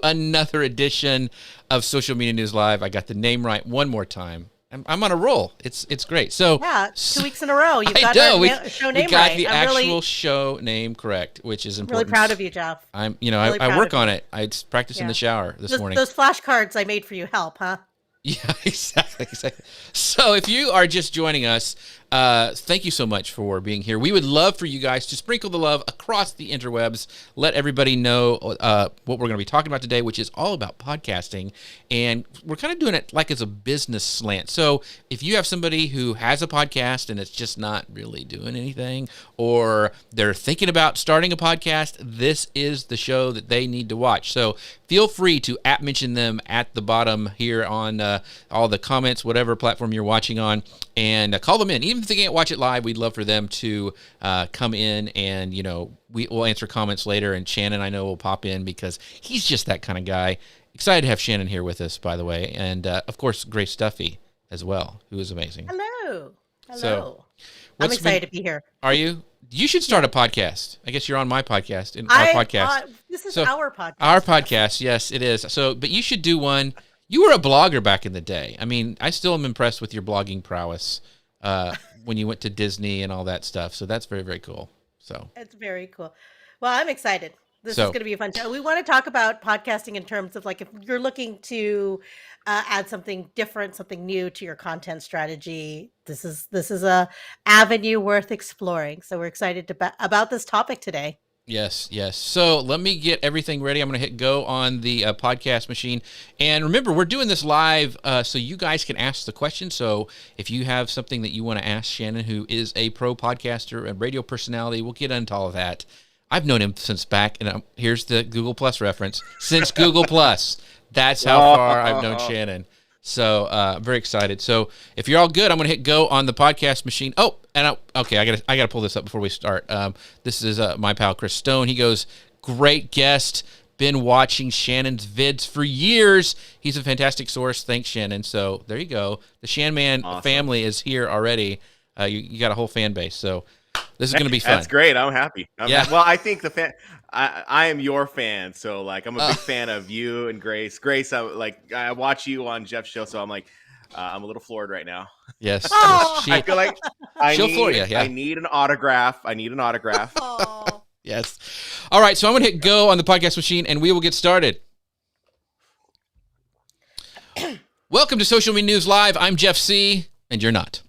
another edition of Social Media News Live. I got the name right one more time. I'm on a roll. It's great. So yeah, 2 weeks in a row. You've got our show name right. We got the actual show name correct, which is important. Really proud of you, Jeff. I'm, I work on it. I practiced in the shower this morning. Those flashcards I made for you help, huh? Yeah, exactly. So if you are just joining us, thank you so much for being here. We would love for you guys to sprinkle the love across the interwebs. Let everybody know what we're going to be talking about today, which is all about podcasting. And we're kind of doing it like as a business slant. So if you have somebody who has a podcast and it's just not really doing anything, or they're thinking about starting a podcast, this is the show that they need to watch. So feel free to mention them at the bottom here on all the comments, whatever platform you're watching on, and call them in. Even if they can't watch it live, we'd love for them to come in, and we'll answer comments later. And Shannon, I know, will pop in because he's just that kind of guy. Excited to have Shannon here with us, by the way, and of course Grace Duffy as well, who is amazing. Hello. So, I'm excited to be here. Are you? You should start a podcast. I guess you're on my podcast. Podcast. This is our podcast. Our podcast, yes, it is. So, but you should do one. You were a blogger back in the day. I mean, I still am impressed with your blogging prowess when you went to Disney and all that stuff. So that's very, very cool. So it's very cool. Well, I'm excited. This is going to be a fun show. We want to talk about podcasting in terms of, like, if you're looking to add something different, something new to your content strategy, this is a avenue worth exploring. So we're excited about this topic today. Yes. So let me get everything ready. I'm going to hit go on the podcast machine. And remember, we're doing this live so you guys can ask the question. So if you have something that you want to ask Shannon, who is a pro podcaster and radio personality, we'll get into all of that. I've known him since back, and here's the Google Plus reference, since Google Plus. That's how far I've known Shannon. So I'm very excited. So if you're all good, I'm going to hit go on the podcast machine. Oh, and I got to pull this up before we start. This is my pal Chris Stone. He goes, great guest. Been watching Shannon's vids for years. He's a fantastic source. Thanks, Shannon. So there you go. The Shanman family is here already. You got a whole fan base. So this is going to be fun. That's great. I'm happy. Well, I think I am your fan, so like I'm a big fan of you and Grace. Grace, I watch you on Jeff's show, so I'm like, I'm a little floored right now. Yes, I feel like she'll floor you. Yeah. I need an autograph. Yes. All right, so I'm going to hit go on the podcast machine, and we will get started. Welcome to Social Media News Live. I'm Jeff Sieh, and you're not.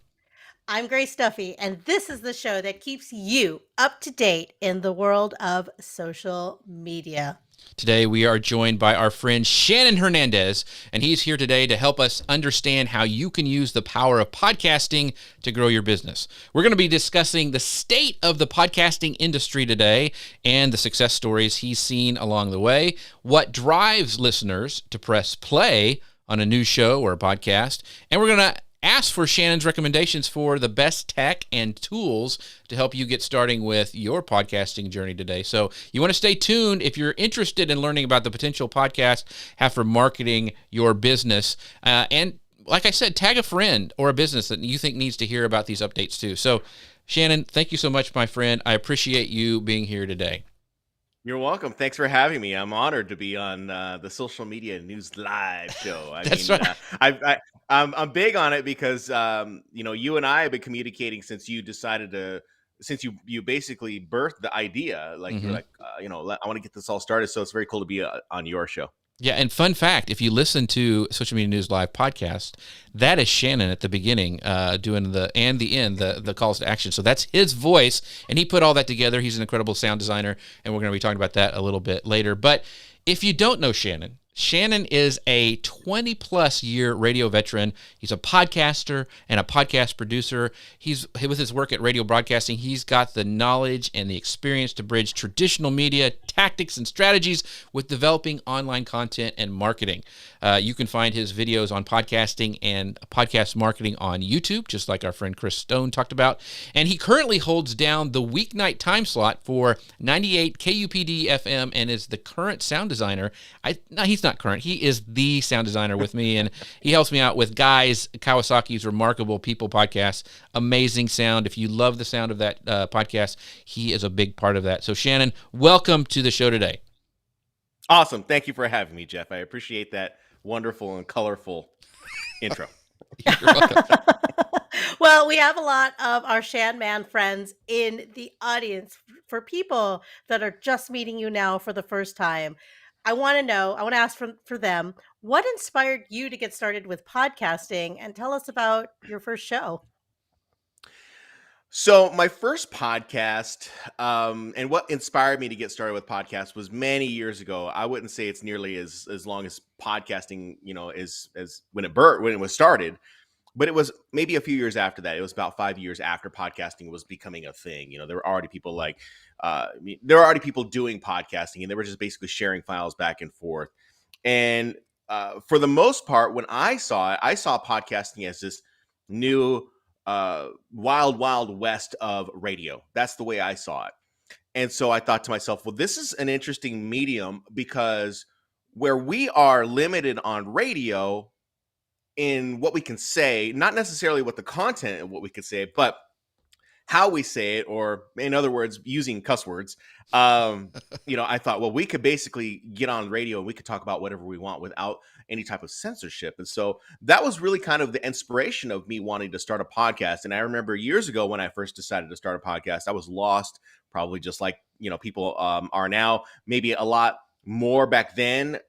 I'm Grace Duffy, and this is the show that keeps you up to date in the world of social media. Today, we are joined by our friend Shannon Hernandez, and he's here today to help us understand how you can use the power of podcasting to grow your business. We're going to be discussing the state of the podcasting industry today and the success stories he's seen along the way, what drives listeners to press play on a new show or a podcast, and we're going to ask for Shannon's recommendations for the best tech and tools to help you get starting with your podcasting journey today. So you want to stay tuned if you're interested in learning about the potential podcasts have for marketing your business. And like I said, tag a friend or a business that you think needs to hear about these updates too. So Shannon, thank you so much, my friend. I appreciate you being here today. You're welcome. Thanks for having me. I'm honored to be on the Social Media News Live show. That's right. I'm big on it because you and I have been communicating since you decided to, since you basically birthed the idea. Like you're like, I want to get this all started. So it's very cool to be on your show. Yeah, and fun fact, if you listen to Social Media News Live podcast, that is Shannon at the beginning doing the end, the calls to action. So that's his voice, and he put all that together. He's an incredible sound designer, and we're going to be talking about that a little bit later. But if you don't know Shannon, Shannon is a 20-plus year radio veteran. He's a podcaster and a podcast producer. With his work at radio broadcasting, he's got the knowledge and the experience to bridge traditional media tactics and strategies with developing online content and marketing. You can find his videos on podcasting and podcast marketing on YouTube, just like our friend Chris Stone talked about. And he currently holds down the weeknight time slot for 98 KUPD FM and is the current sound designer. He's not current. He is the sound designer with me, and he helps me out with Guys Kawasaki's Remarkable People podcast. Amazing sound. If you love the sound of that podcast, he is a big part of that. So Shannon, welcome to the show today. Awesome. Thank you for having me, Jeff. I appreciate that wonderful and colorful intro. You're welcome. Well, we have a lot of our Shan Man friends in the audience. For people that are just meeting you now for the first time, I want to ask for them, what inspired you to get started with podcasting, and tell us about your first show. So my first podcast, and what inspired me to get started with podcasts was many years ago. I wouldn't say it's nearly as long as podcasting, as when it was started, but it was maybe a few years after that. It was about 5 years after podcasting was becoming a thing. There were already people there were already people doing podcasting, and they were just basically sharing files back and forth. And for the most part, when I saw it, I saw podcasting as this new wild west of radio. That's the way I saw it. And so I thought to myself, well, this is an interesting medium, because where we are limited on radio in what we can say, not necessarily what the content of what we could say, but how we say it, or in other words, using cuss words. I thought, well, we could basically get on radio and we could talk about whatever we want without any type of censorship. And so that was really kind of the inspiration of me wanting to start a podcast. And I remember years ago when I first decided to start a podcast, I was lost, probably just like, people are now, maybe a lot more back then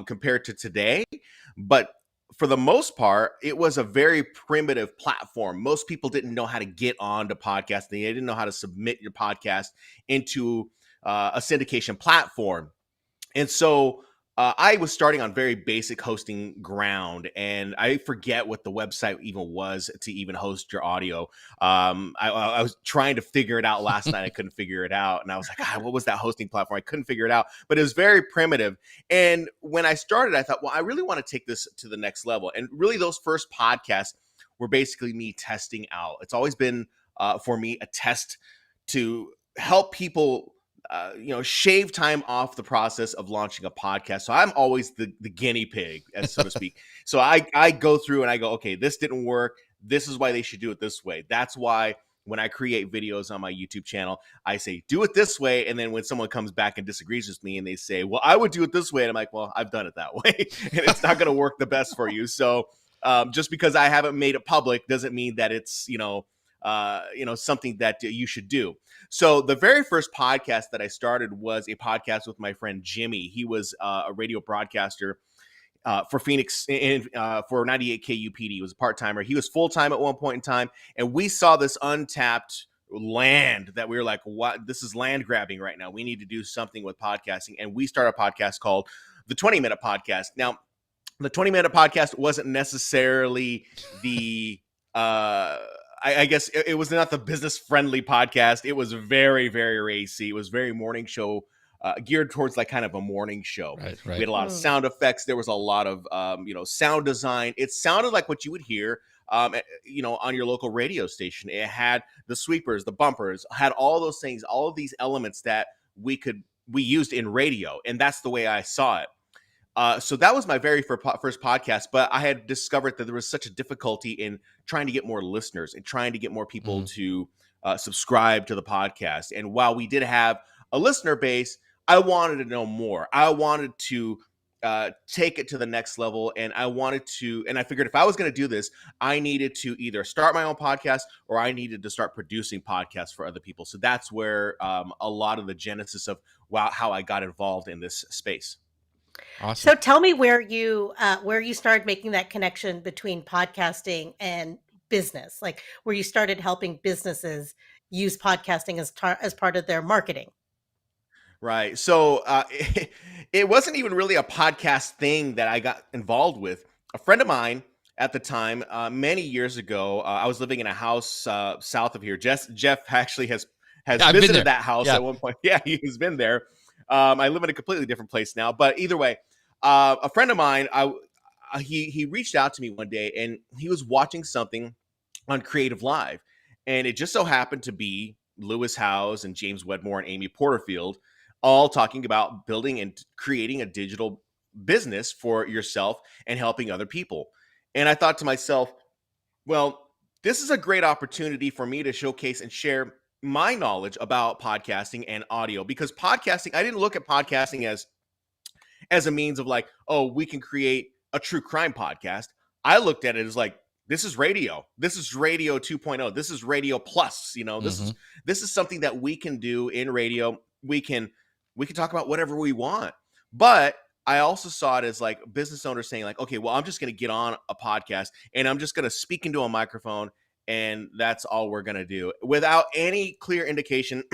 compared to today. But for the most part, it was a very primitive platform. Most people didn't know how to get onto podcasting. They didn't know how to submit your podcast into a syndication platform. And so I was starting on very basic hosting ground, and I forget what the website even was to even host your audio. I was trying to figure it out last night. I couldn't figure it out. And I was like, God, what was that hosting platform? I couldn't figure it out, but it was very primitive. And when I started, I thought, well, I really want to take this to the next level. And really those first podcasts were basically me testing out. It's always been for me a test to help people shave time off the process of launching a podcast. So I'm always the guinea pig, as so to speak. So I go through and I go, okay, this didn't work. This is why they should do it this way. That's why when I create videos on my YouTube channel, I say, do it this way. And then when someone comes back and disagrees with me and they say, well, I would do it this way. And I'm like, well, I've done it that way. And it's not going to work the best for you. So just because I haven't made it public doesn't mean that it's, something that you should do. So the very first podcast that I started was a podcast with my friend Jimmy. He was a radio broadcaster for Phoenix for 98 KUPD. He was a part-timer. He was full-time at one point in time. And we saw this untapped land that we were like, what? This is land grabbing right now. We need to do something with podcasting. And we started a podcast called the 20-Minute Podcast. Now, the 20-Minute Podcast wasn't necessarily the I guess it was not the business friendly podcast. It was very, very racy. It was very morning show geared towards like kind of a morning show. Right. We had a lot of sound effects. There was a lot of, sound design. It sounded like what you would hear, on your local radio station. It had the sweepers, the bumpers, had all those things, all of these elements that we used in radio. And that's the way I saw it. So that was my very first podcast, but I had discovered that there was such a difficulty in trying to get more listeners and trying to get more people to subscribe to the podcast. And while we did have a listener base, I wanted to know more. I wanted to take it to the next level. And I figured if I was going to do this, I needed to either start my own podcast or I needed to start producing podcasts for other people. So that's where a lot of the genesis of how I got involved in this space. Awesome. So tell me where you started making that connection between podcasting and business, like where you started helping businesses use podcasting as part of their marketing. Right. So it wasn't even really a podcast thing that I got involved with. A friend of mine at the time, many years ago, I was living in a house south of here. Jeff actually has visited that house at one point. Yeah, he's been there. I live in a completely different place now, but either way, a friend of mine, he reached out to me one day and he was watching something on Creative Live, and it just so happened to be Lewis Howes and James Wedmore and Amy Porterfield all talking about building and creating a digital business for yourself and helping other people. And I thought to myself, well, this is a great opportunity for me to showcase and share my knowledge about podcasting and audio, because podcasting, I didn't look at podcasting as as a means of like, oh, we can create a true crime podcast. I looked at it as like, this is radio. This is radio 2.0. This is radio plus. This is something that we can do in radio. We can talk about whatever we want. But I also saw it as like business owners saying like, okay, well, I'm just going to get on a podcast and I'm just going to speak into a microphone, and that's all we're going to do, without any clear indication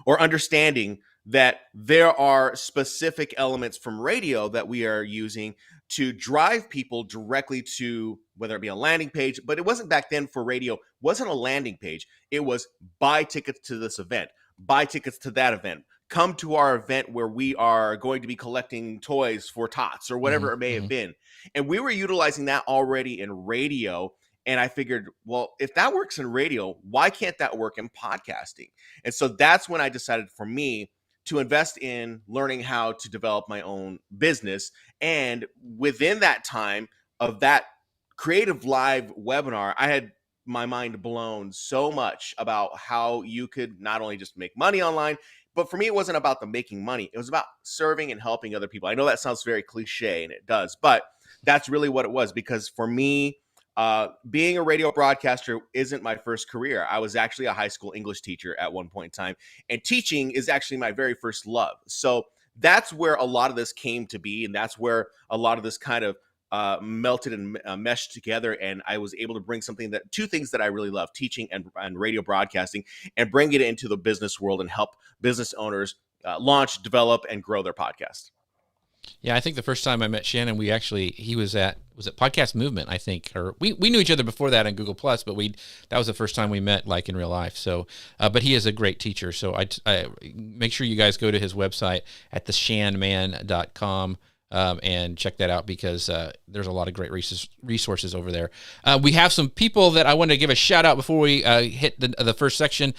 or understanding that there are specific elements from radio that we are using to drive people directly to, whether it be a landing page, but it wasn't back then for radio, wasn't a landing page. It was buy tickets to this event, buy tickets to that event, come to our event where we are going to be collecting toys for tots or whatever it may have been. And we were utilizing that already in radio. And I figured, well, if that works in radio, why can't that work in podcasting? And so that's when I decided for me to invest in learning how to develop my own business. And within that time of that creative live webinar, I had my mind blown so much about how you could not only just make money online, but for me, it wasn't about the making money. It was about serving and helping other people. I know that sounds very cliche, and it does, but that's really what it was. Because for me, being a radio broadcaster isn't my first career. I was actually a high school English teacher at one point in time, and teaching is actually my very first love. So that's where a lot of this came to be, and that's where a lot of this kind of melted and meshed together. And I was able to bring two things that I really love, teaching and radio broadcasting, and bring it into the business world and help business owners launch, develop, and grow their podcast. Yeah, I think the first time I met Shannon, he was at Podcast Movement, I think, or we knew each other before that on Google Plus, but that was the first time we met, like, in real life. So, but he is a great teacher. So I make sure you guys go to his website at theshanman.com. And check that out, because there's a lot of great resources over there. We have some people that I wanted to give a shout out before we hit the first section.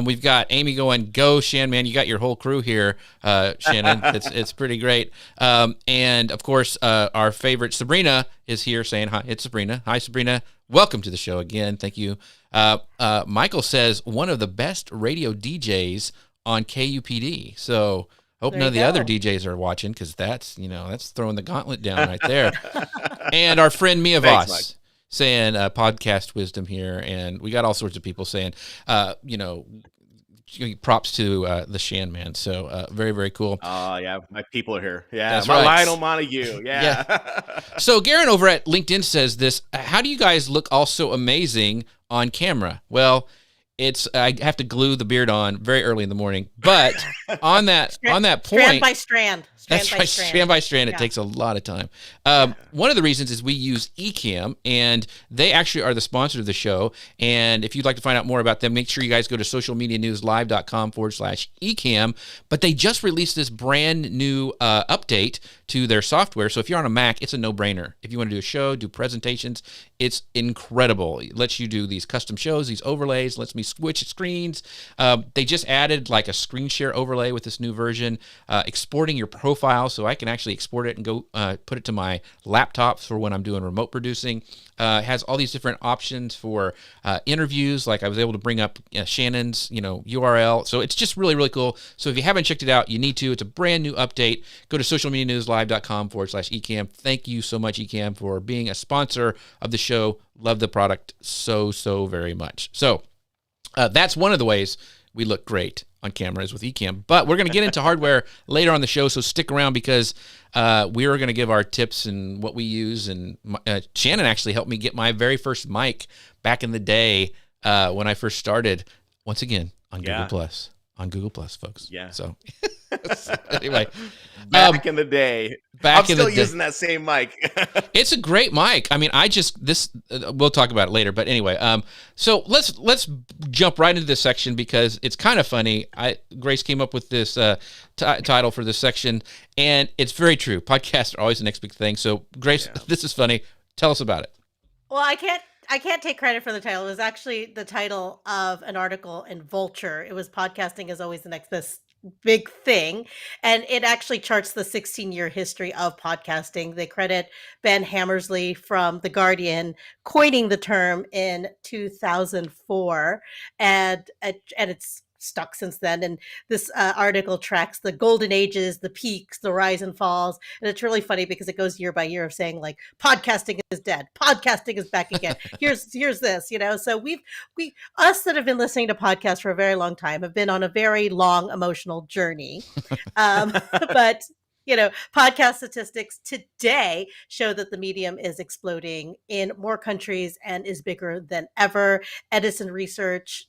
We've got Amy going, "Go, Shan, man! You got your whole crew here, Shannon. It's pretty great." And of course, our favorite Sabrina is here saying hi. It's Sabrina. Hi, Sabrina. Welcome to the show again. Thank you. Michael says one of the best radio DJs on KUPD. So. Hope none of the other DJs are watching, because that's throwing the gauntlet down right there. And our friend Mia Voss saying podcast wisdom here. And we got all sorts of people saying, props to the Shan Man. So very, very cool. Oh, yeah. My people are here. Yeah. That's my right. Lionel Montague. Yeah. So Garen over at LinkedIn says this: how do you guys look all so amazing on camera? Well, I have to glue the beard on very early in the morning, but on that point, strand by strand. Strand by strand. It takes a lot of time. One of the reasons is we use Ecamm, and they actually are the sponsor of the show. And if you'd like to find out more about them, make sure you guys go to socialmedianewslive.com/Ecamm. But they just released this brand new update to their software. So if you're on a Mac, it's a no-brainer. If you want to do a show, do presentations, it's incredible. It lets you do these custom shows, these overlays, lets me switch screens. They just added like a screen share overlay with this new version, exporting your profile, so I can actually export it and go put it to my laptop for when I'm doing remote producing. It has all these different options for interviews. Like I was able to bring up Shannon's URL. So it's just really, really cool. So if you haven't checked it out, you need to. It's a brand new update. Go to socialmedianewslive.com/Ecamm. Thank you so much, Ecamm, for being a sponsor of the show. Love the product so very much. So that's one of the ways we look great on cameras with Ecamm. But we're going to get into hardware later on the show, so stick around, because we are going to give our tips and what we use. And Shannon actually helped me get my very first mic back in the day when I first started, once again, on Google Plus. On Google Plus, folks. Yeah. So anyway. Back in the day. I'm still using that same mic. It's a great mic. I mean, we'll talk about it later. But anyway, so let's jump right into this section, because it's kind of funny. Grace came up with this title for this section, and it's very true. Podcasts are always the next big thing. So Grace, This is funny. Tell us about it. Well, I can't take credit for the title. It was actually the title of an article in Vulture. It was "Podcasting is Always the Next Big Thing." And it actually charts the 16-year history of podcasting. They credit Ben Hammersley from The Guardian coining the term in 2004. And it's stuck since then. And this article tracks the golden ages, the peaks, the rise and falls. And it's really funny because it goes year by year of saying like, podcasting is dead. Podcasting is back again. Here's this, So we us that have been listening to podcasts for a very long time have been on a very long emotional journey. But podcast statistics today show that the medium is exploding in more countries and is bigger than ever. Edison Research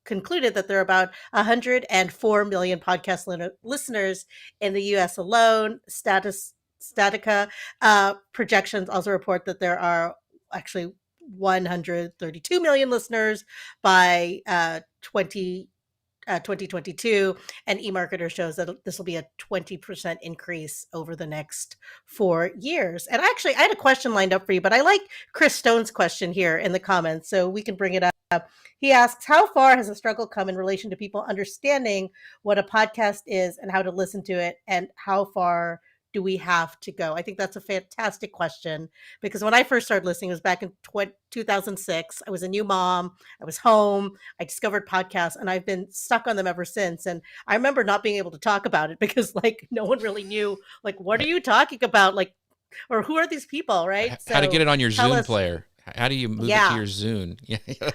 concluded that there are about 104 million podcast listeners in the U.S. alone. Statica projections also report that there are actually 132 million listeners by 2022, and eMarketer shows that this will be a 20% increase over the next 4 years. And actually, I had a question lined up for you, but I like Chris Stone's question here in the comments, so we can bring it up. He asks, how far has the struggle come in relation to people understanding what a podcast is and how to listen to it, and how far do we have to go? I think that's a fantastic question, because when I first started listening, it was back in 2006. I was a new mom. I was home. I discovered podcasts, and I've been stuck on them ever since. And I remember not being able to talk about it because no one really knew, what are you talking about? Or who are these people, right? How to get it on your Zune player. How do you move it to your Zune?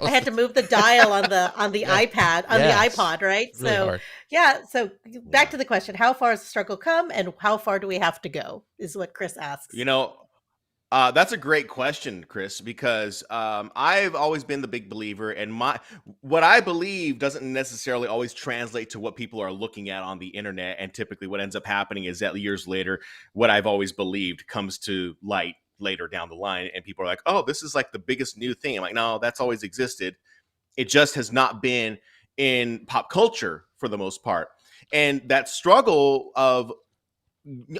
I had to move the dial on the iPad, the iPod, right? Really hard. So back to the question, how far has the struggle come and how far do we have to go, is what Chris asks. That's a great question, Chris, because I've always been the big believer, and what I believe doesn't necessarily always translate to what people are looking at on the internet. And typically what ends up happening is that years later, what I've always believed comes to light later down the line, and people are like, oh, this is like the biggest new thing. I'm like, no, that's always existed. It just has not been in pop culture for the most part. And that struggle of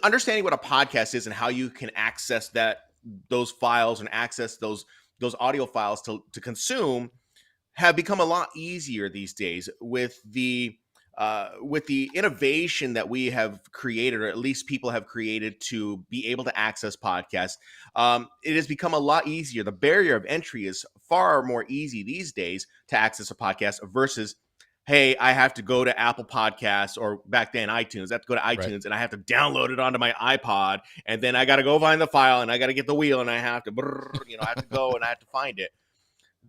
understanding what a podcast is and how you can access those files and access those audio files to consume have become a lot easier these days with the innovation that we have created, or at least people have created to be able to access podcasts. It has become a lot easier. The barrier of entry is far more easy these days to access a podcast versus, hey, I have to go to Apple Podcasts, or back then iTunes. I have to go to iTunes, right, and I have to download it onto my iPod, and then I got to go find the file, and I got to get the wheel, and I have to, I have to go and I have to find it.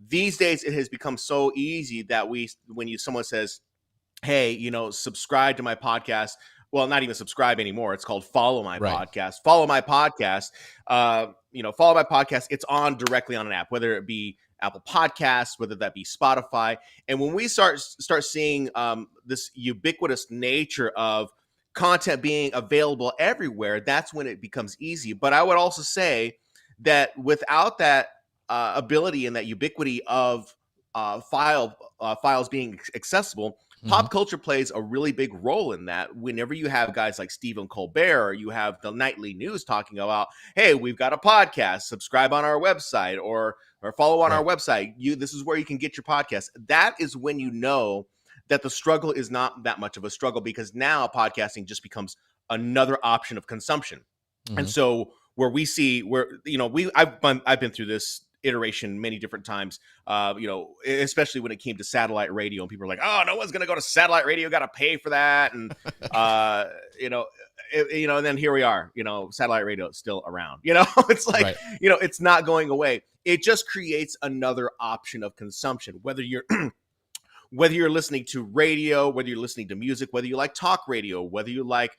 These days, it has become so easy that someone says, hey, subscribe to my podcast. Well, not even subscribe anymore. It's called follow my podcast. Follow my podcast. Follow my podcast. It's on directly on an app, whether it be Apple Podcasts, whether that be Spotify. And when we start seeing this ubiquitous nature of content being available everywhere, that's when it becomes easy. But I would also say that without that ability and that ubiquity of files being accessible, pop culture plays a really big role in that. Whenever you have guys like Stephen Colbert, or you have the nightly news talking about, hey, we've got a podcast, subscribe on our website, or follow on our website. This is where you can get your podcast. That is when you know that the struggle is not that much of a struggle, because now podcasting just becomes another option of consumption. And so I've been through this iteration many different times, especially when it came to satellite radio, and people are like, oh, no one's going to go to satellite radio, got to pay for that. And, and then here we are, satellite radio is still around, it's like, it's not going away. It just creates another option of consumption, whether you're listening to radio, whether you're listening to music, whether you like talk radio, whether you like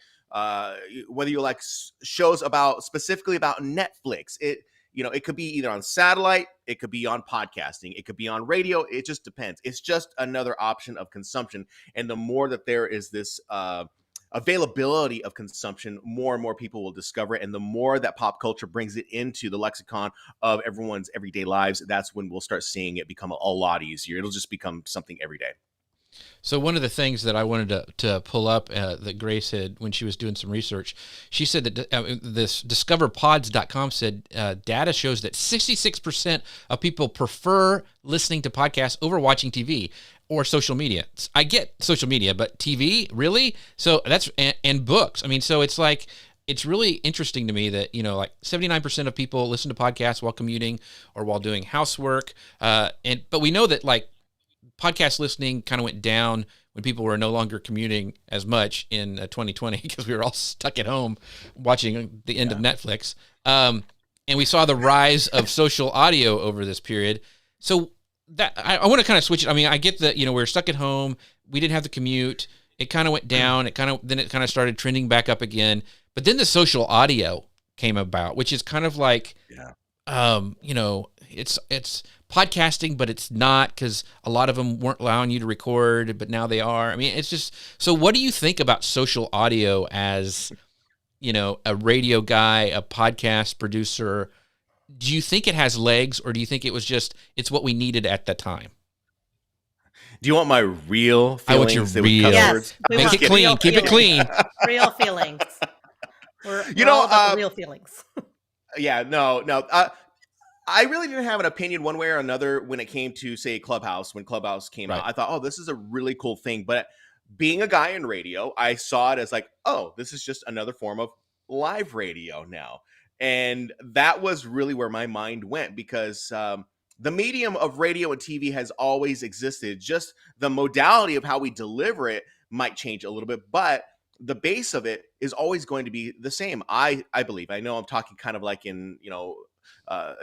shows specifically about Netflix. It could be either on satellite, it could be on podcasting, it could be on radio. It just depends. It's just another option of consumption. And the more that there is this availability of consumption, more and more people will discover it. And the more that pop culture brings it into the lexicon of everyone's everyday lives, that's when we'll start seeing it become a lot easier. It'll just become something every day. So one of the things that I wanted to pull up that Grace had when she was doing some research, she said that this discoverpods.com said data shows that 66% of people prefer listening to podcasts over watching TV or social media. I get social media, but TV, really? So that's, and books. I mean, so it's like, it's really interesting to me that, 79% of people listen to podcasts while commuting or while doing housework. But we know that podcast listening kind of went down when people were no longer commuting as much in 2020 because we were all stuck at home watching the end of Netflix. And we saw the rise of social audio over this period. So that I want to kind of switch it. I mean, I get that, we were stuck at home. We didn't have the commute. It kind of went down. Then it kind of started trending back up again. But then the social audio came about, which is kind of like, it's podcasting, but it's not, because a lot of them weren't allowing you to record, but now they are. I mean, it's just, so what do you think about social audio as, a radio guy, a podcast producer? Do you think it has legs, or do you think it's what we needed at the time? Do you want my real feelings? I want your real. Yes, make it clean. Keep it clean. Real feelings. We're all about the real feelings. No. I really didn't have an opinion one way or another when it came to, say, Clubhouse. When Clubhouse came out, I thought, oh, this is a really cool thing. But being a guy in radio, I saw it as like, oh, this is just another form of live radio now. And that was really where my mind went, because the medium of radio and TV has always existed. Just the modality of how we deliver it might change a little bit, but the base of it is always going to be the same. I believe. I know I'm talking kind of like in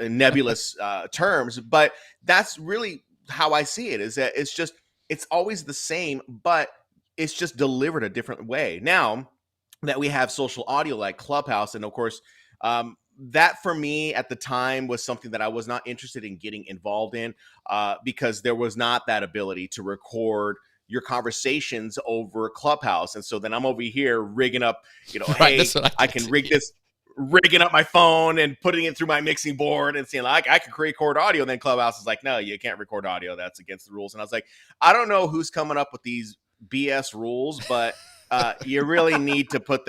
nebulous terms, but that's really how I see it. Is that it's always the same, but it's just delivered a different way. Now that we have social audio like Clubhouse, and of course, that for me at the time was something that I was not interested in getting involved in, because there was not that ability to record your conversations over Clubhouse. And so then I'm over here rigging up, hey, I can rigging up my phone and putting it through my mixing board and saying, like, I can record audio. And then Clubhouse is like, no, you can't record audio. That's against the rules. And I was like, I don't know who's coming up with these BS rules, but you really need to put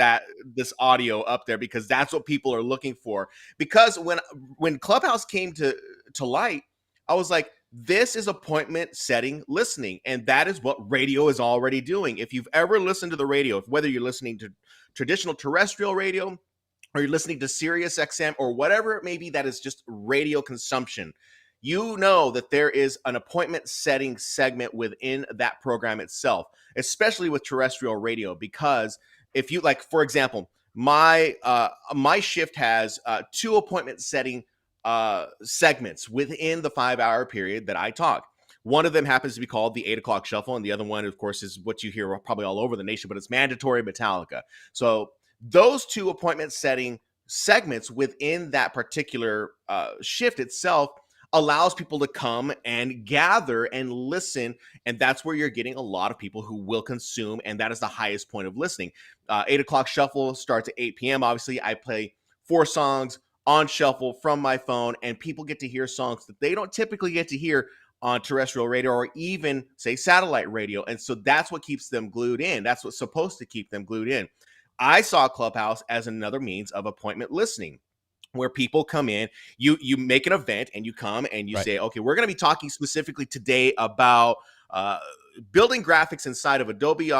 this audio up there, because that's what people are looking for. Because when Clubhouse came to light, I was like, this is appointment setting listening, and that is what radio is already doing. If you've ever listened to the radio, whether you're listening to traditional terrestrial radio or you're listening to Sirius XM or whatever it may be, that is just radio consumption, you know that there is an appointment setting segment within that program itself, especially with terrestrial radio. Because if you, like, for example, my shift has 2 appointment setting segments within the 5-hour period that I talk. One of them happens to be called the 8 o'clock shuffle, and the other one, of course, is what you hear probably all over the nation, but it's Mandatory Metallica. So those 2 appointment setting segments within that particular shift itself allows people to come and gather and listen, and that's where you're getting a lot of people who will consume, and that is the highest point of listening. 8 o'clock shuffle starts at 8 p.m. Obviously, I play 4 songs on shuffle from my phone, and people get to hear songs that they don't typically get to hear on terrestrial radio or even, say, satellite radio. And so that's what keeps them glued in. That's what's supposed to keep them glued in. I saw Clubhouse as another means of appointment listening, where people come in, you make an event, and you come and you say, okay, we're going to be talking specifically today about building graphics inside of Adobe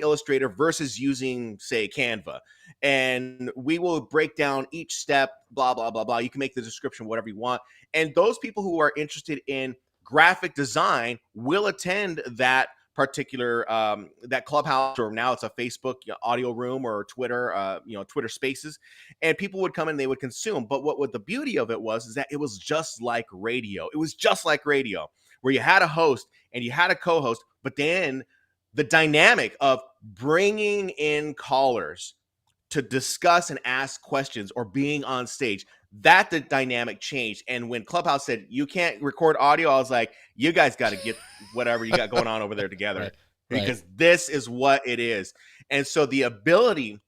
Illustrator versus using, say, Canva. And we will break down each step, blah, blah, blah, blah. You can make the description whatever you want. And those people who are interested in graphic design will attend that particular that Clubhouse, or now it's a Facebook audio room, or Twitter, Twitter Spaces, and people would come and they would consume. But what the beauty of it was is that it was just like radio. It was just like radio, where you had a host and you had a co-host, but then the dynamic of bringing in callers to discuss and ask questions, or being on stage, that the dynamic changed. And when Clubhouse said you can't record audio, I was like, you guys got to get whatever you got going on over there together, because this is what it is. And so the ability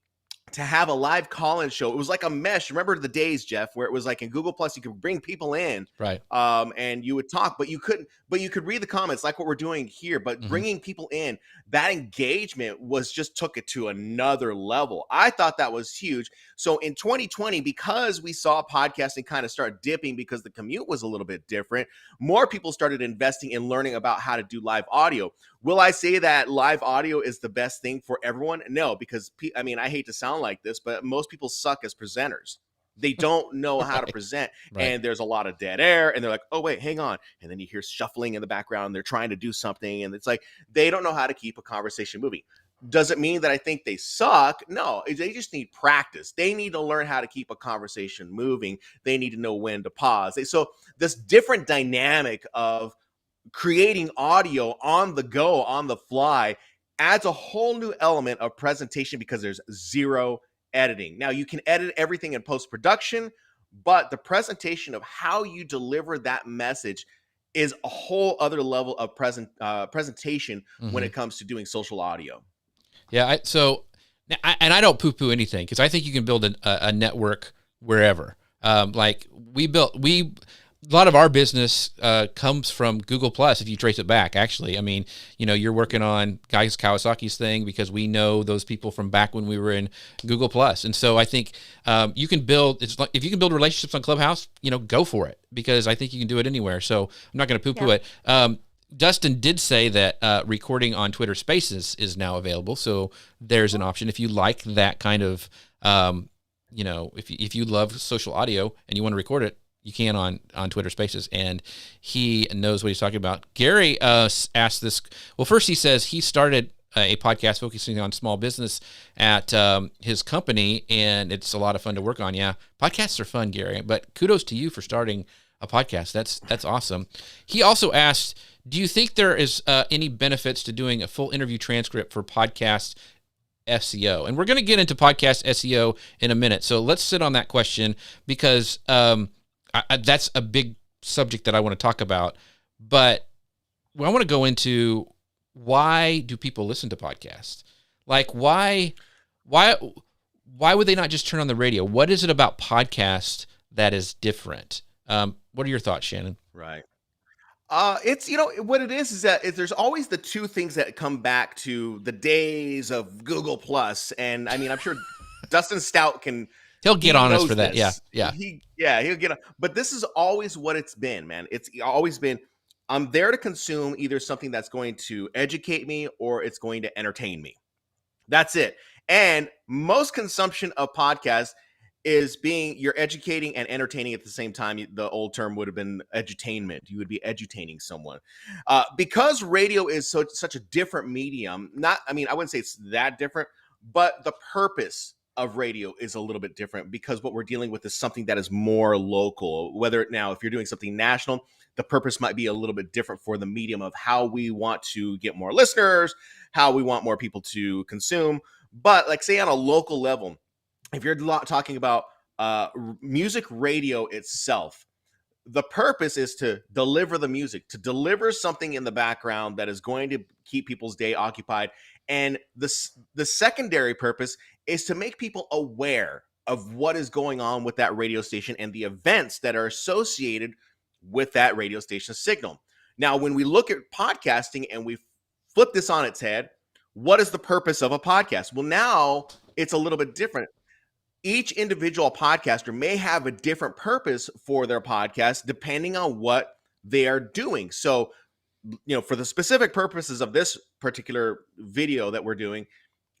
to have a live call-in show, it was like a mesh. Remember the days, Jeff, where it was like in Google Plus, you could bring people in, and you would talk, but you could read the comments like what we're doing here. But bringing people in, that engagement just took it to another level. I thought that was huge. So in 2020, because we saw podcasting kind of start dipping because the commute was a little bit different, more people started investing in learning about how to do live audio. Will I say that live audio is the best thing for everyone? No, because I hate to sound like this, but most people suck as presenters. They don't know how to Right. present. Right. And there's a lot of dead air. And they're like, oh, wait, hang on. And then you hear shuffling in the background. They're trying to do something. And it's like, they don't know how to keep a conversation moving. Does it mean that I think they suck? No, they just need practice. They need to learn how to keep a conversation moving. They need to know when to pause. So this different dynamic of creating audio on the go, on the fly, adds a whole new element of presentation because there's zero editing. Now, you can edit everything in post-production, but the presentation of how you deliver that message is a whole other level of presentation when it comes to doing social audio. Yeah. I don't poo-poo anything, because I think you can build a network wherever. Like a lot of our business comes from Google Plus, if you trace it back, actually. I mean, you're working on Guys Kawasaki's thing because we know those people from back when we were in Google Plus. And so I think you can build, it's like, if you can build relationships on Clubhouse, go for it, because I think you can do it anywhere. So I'm not going to poo-poo it. Dustin did say that recording on Twitter Spaces is now available. So there's an option if you like that kind of, if you love social audio and you want to record it, you can on Twitter Spaces, and he knows what he's talking about. Gary asked this. Well, first he says he started a podcast focusing on small business at his company, and it's a lot of fun to work on. Yeah, podcasts are fun, Gary, but kudos to you for starting a podcast. That's awesome. He also asked, do you think there is any benefits to doing a full interview transcript for podcast SEO? And we're going to get into podcast SEO in a minute, so let's sit on that question, because that's a big subject that I want to talk about. But I want to go into, why do people listen to podcasts? Like, why would they not just turn on the radio? What is it about podcast that is different? What are your thoughts, Shannon? Right. It's, what it is that there's always the two things that come back to the days of Google Plus. And I mean, I'm sure Dustin Stout He'll get on us for that. This. Yeah. He'll get on. But this is always what it's been, man. It's always been, I'm there to consume either something that's going to educate me or it's going to entertain me. That's it. And most consumption of podcasts is you're educating and entertaining at the same time. The old term would have been edutainment. You would be edutaining someone. Because radio is such a different medium. I wouldn't say it's that different, but the purpose of radio is a little bit different, because what we're dealing with is something that is more local. If you're doing something national, the purpose might be a little bit different for the medium of how we want to get more listeners, how we want more people to consume. But like, say on a local level, if you're talking about music radio itself, the purpose is to deliver the music, to deliver something in the background that is going to keep people's day occupied. And the secondary purpose is to make people aware of what is going on with that radio station and the events that are associated with that radio station signal. Now, when we look at podcasting and we flip this on its head, what is the purpose of a podcast? Well, now it's a little bit different. Each individual podcaster may have a different purpose for their podcast depending on what they are doing. So, for the specific purposes of this particular video that we're doing,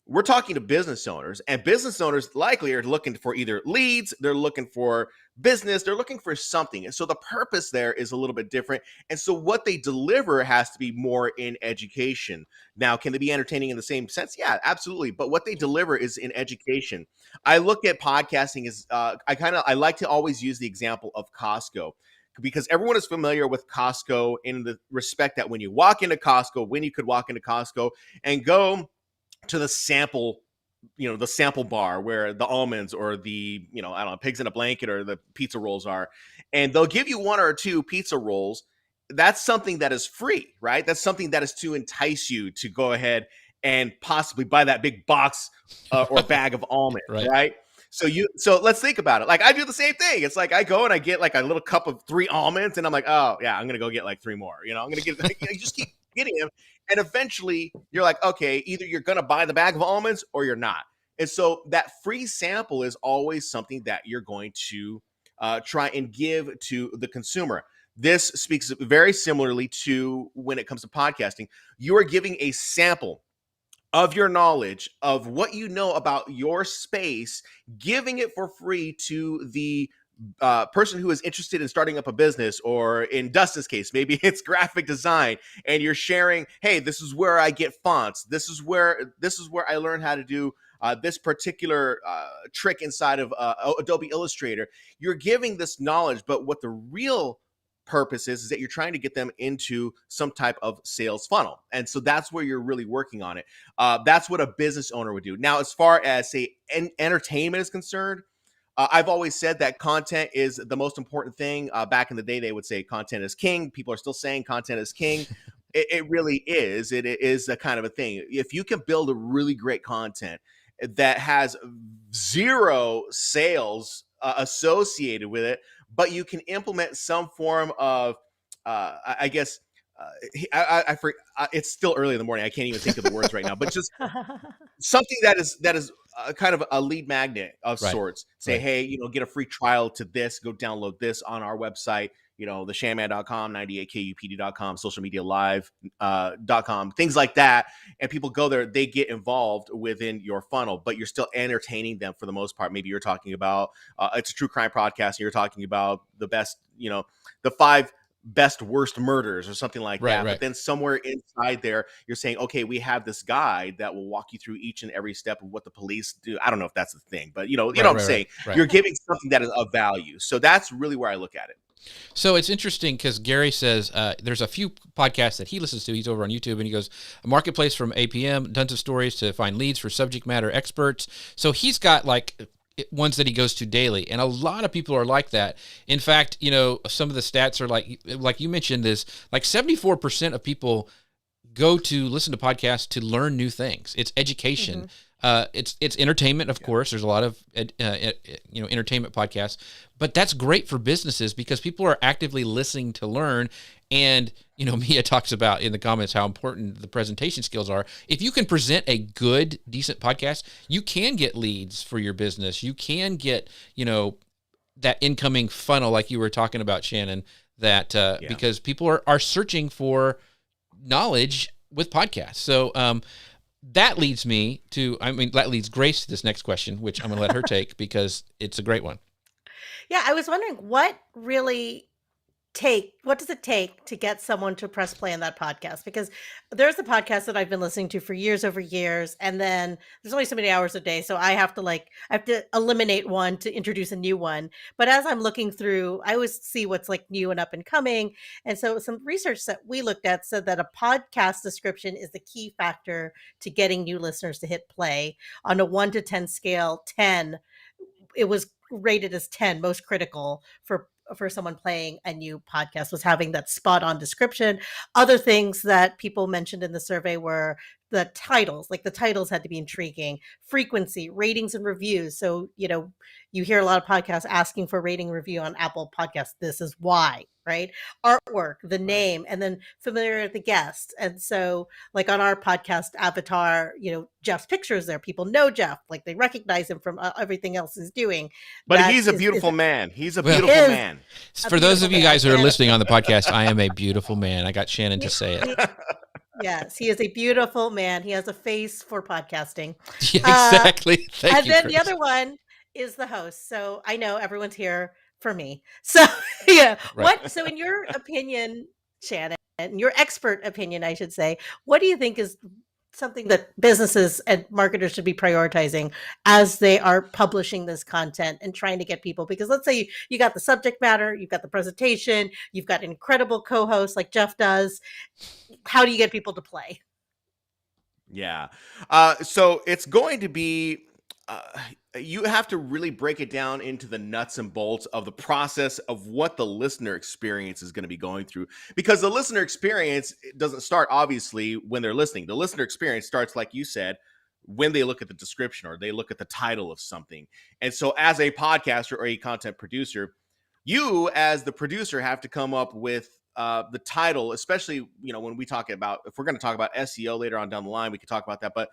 we're talking to business owners, and business owners likely are looking for either leads, they're looking for business, they're looking for something. And so the purpose there is a little bit different. And so what they deliver has to be more in education. Now, can they be entertaining in the same sense? Yeah, absolutely. But what they deliver is in education. I look at podcasting as I like to always use the example of Costco, because everyone is familiar with Costco in the respect that when you walk into Costco, when you could walk into Costco and go to the sample bar where the almonds or the, pigs in a blanket or the pizza rolls are, and they'll give you one or two pizza rolls. That's something that is free, right? That's something that is to entice you to go ahead and possibly buy that big box or bag of almonds, right? So let's think about it. Like, I do the same thing. It's like I go and I get like a little cup of 3 almonds, and I'm like, oh yeah, I'm gonna go get like 3 more. I'm gonna get. You just keep getting them, and eventually you're like, okay, either you're gonna buy the bag of almonds or you're not. And so that free sample is always something that you're going to try and give to the consumer. This speaks very similarly to when it comes to podcasting. You are giving a sample of your knowledge of what you know about your space, giving it for free to the person who is interested in starting up a business, or in Dustin's case, maybe it's graphic design, and you're sharing, hey, this is where I get fonts. This is where I learned how to do this particular trick inside of Adobe Illustrator. You're giving this knowledge, but what the real purpose is that you're trying to get them into some type of sales funnel. And so that's where you're really working on it. That's what a business owner would do. Now, as far as, say, entertainment is concerned, I've always said that content is the most important thing. Back in the day, they would say content is king. People are still saying content is king. It really is. It is a kind of a thing. If you can build a really great content that has zero sales associated with it, but you can implement some form of, I guess, it's still early in the morning. I can't even think of the words right now, but just something that is kind of a lead magnet of sorts. Say, hey, get a free trial to this. Go download this on our website. theshanman.com, 98kupd.com, social media live.com, things like that. And people go there, they get involved within your funnel, but you're still entertaining them for the most part. Maybe you're talking about, it's a true crime podcast, and you're talking about the best, the 5 best worst murders or something like that. But then somewhere inside there, you're saying, okay, we have this guide that will walk you through each and every step of what the police do. I don't know if that's the thing, but you know what I'm saying? You're giving something that is of value. So that's really where I look at it. So it's interesting because Gary says there's a few podcasts that he listens to. He's over on YouTube, and he goes, a marketplace from APM, tons of stories to find leads for subject matter experts. So he's got like ones that he goes to daily, and a lot of people are like that. In fact, some of the stats are like you mentioned, is like 74% of people go to listen to podcasts to learn new things. It's education. It's entertainment, of course. There's a lot of entertainment podcasts, but that's great for businesses because people are actively listening to learn. And Mia talks about in the comments how important the presentation skills are. If you can present a good, decent podcast, you can get leads for your business. You can get that incoming funnel like you were talking about, Shannon. That because people are searching for knowledge with podcasts. So that leads Grace to this next question, which I'm going to let her take because it's a great one. Yeah, I was wondering what does it take to get someone to press play on that podcast? Because there's a podcast that I've been listening to for years over years, and then there's only so many hours a day, so I have to eliminate one to introduce a new one. But as I'm looking through, I always see what's like new and up and coming. And so some research that we looked at said that a podcast description is the key factor to getting new listeners to hit play. On a 1 to 10 scale, 10, it was rated as 10, most critical for someone playing a new podcast, was having that spot on description. Other things that people mentioned in the survey were the titles, like the titles had to be intriguing, frequency, ratings and reviews. So, you hear a lot of podcasts asking for rating review on Apple Podcasts. This is why, right? Artwork, the name, and then familiar with the guest. And so like on our podcast avatar, Jeff's picture is there. People know Jeff, like they recognize him from everything else he's doing. But he's a beautiful man. He's a beautiful man. For those of you guys who are listening on the podcast, I am a beautiful man. I got Shannon to say it. Yes, he is a beautiful man. He has a face for podcasting. Yeah, exactly. Thank you, then Chris. The other one is the host. So I know everyone's here for me. So so in your opinion, Shannon, your expert opinion, I should say, what do you think is something that businesses and marketers should be prioritizing as they are publishing this content and trying to get people? Because let's say you got the subject matter, you've got the presentation, you've got an incredible co-host like Jeff does. How do you get people to play? Yeah. So it's going to be, you have to really break it down into the nuts and bolts of the process of what the listener experience is going to be going through. Because the listener experience doesn't start, obviously, when they're listening. The listener experience starts, like you said, when they look at the description or they look at the title of something. And so as a podcaster or a content producer, you as the producer have to come up with the title, especially, when we talk about, if we're going to talk about SEO later on down the line, we could talk about that. But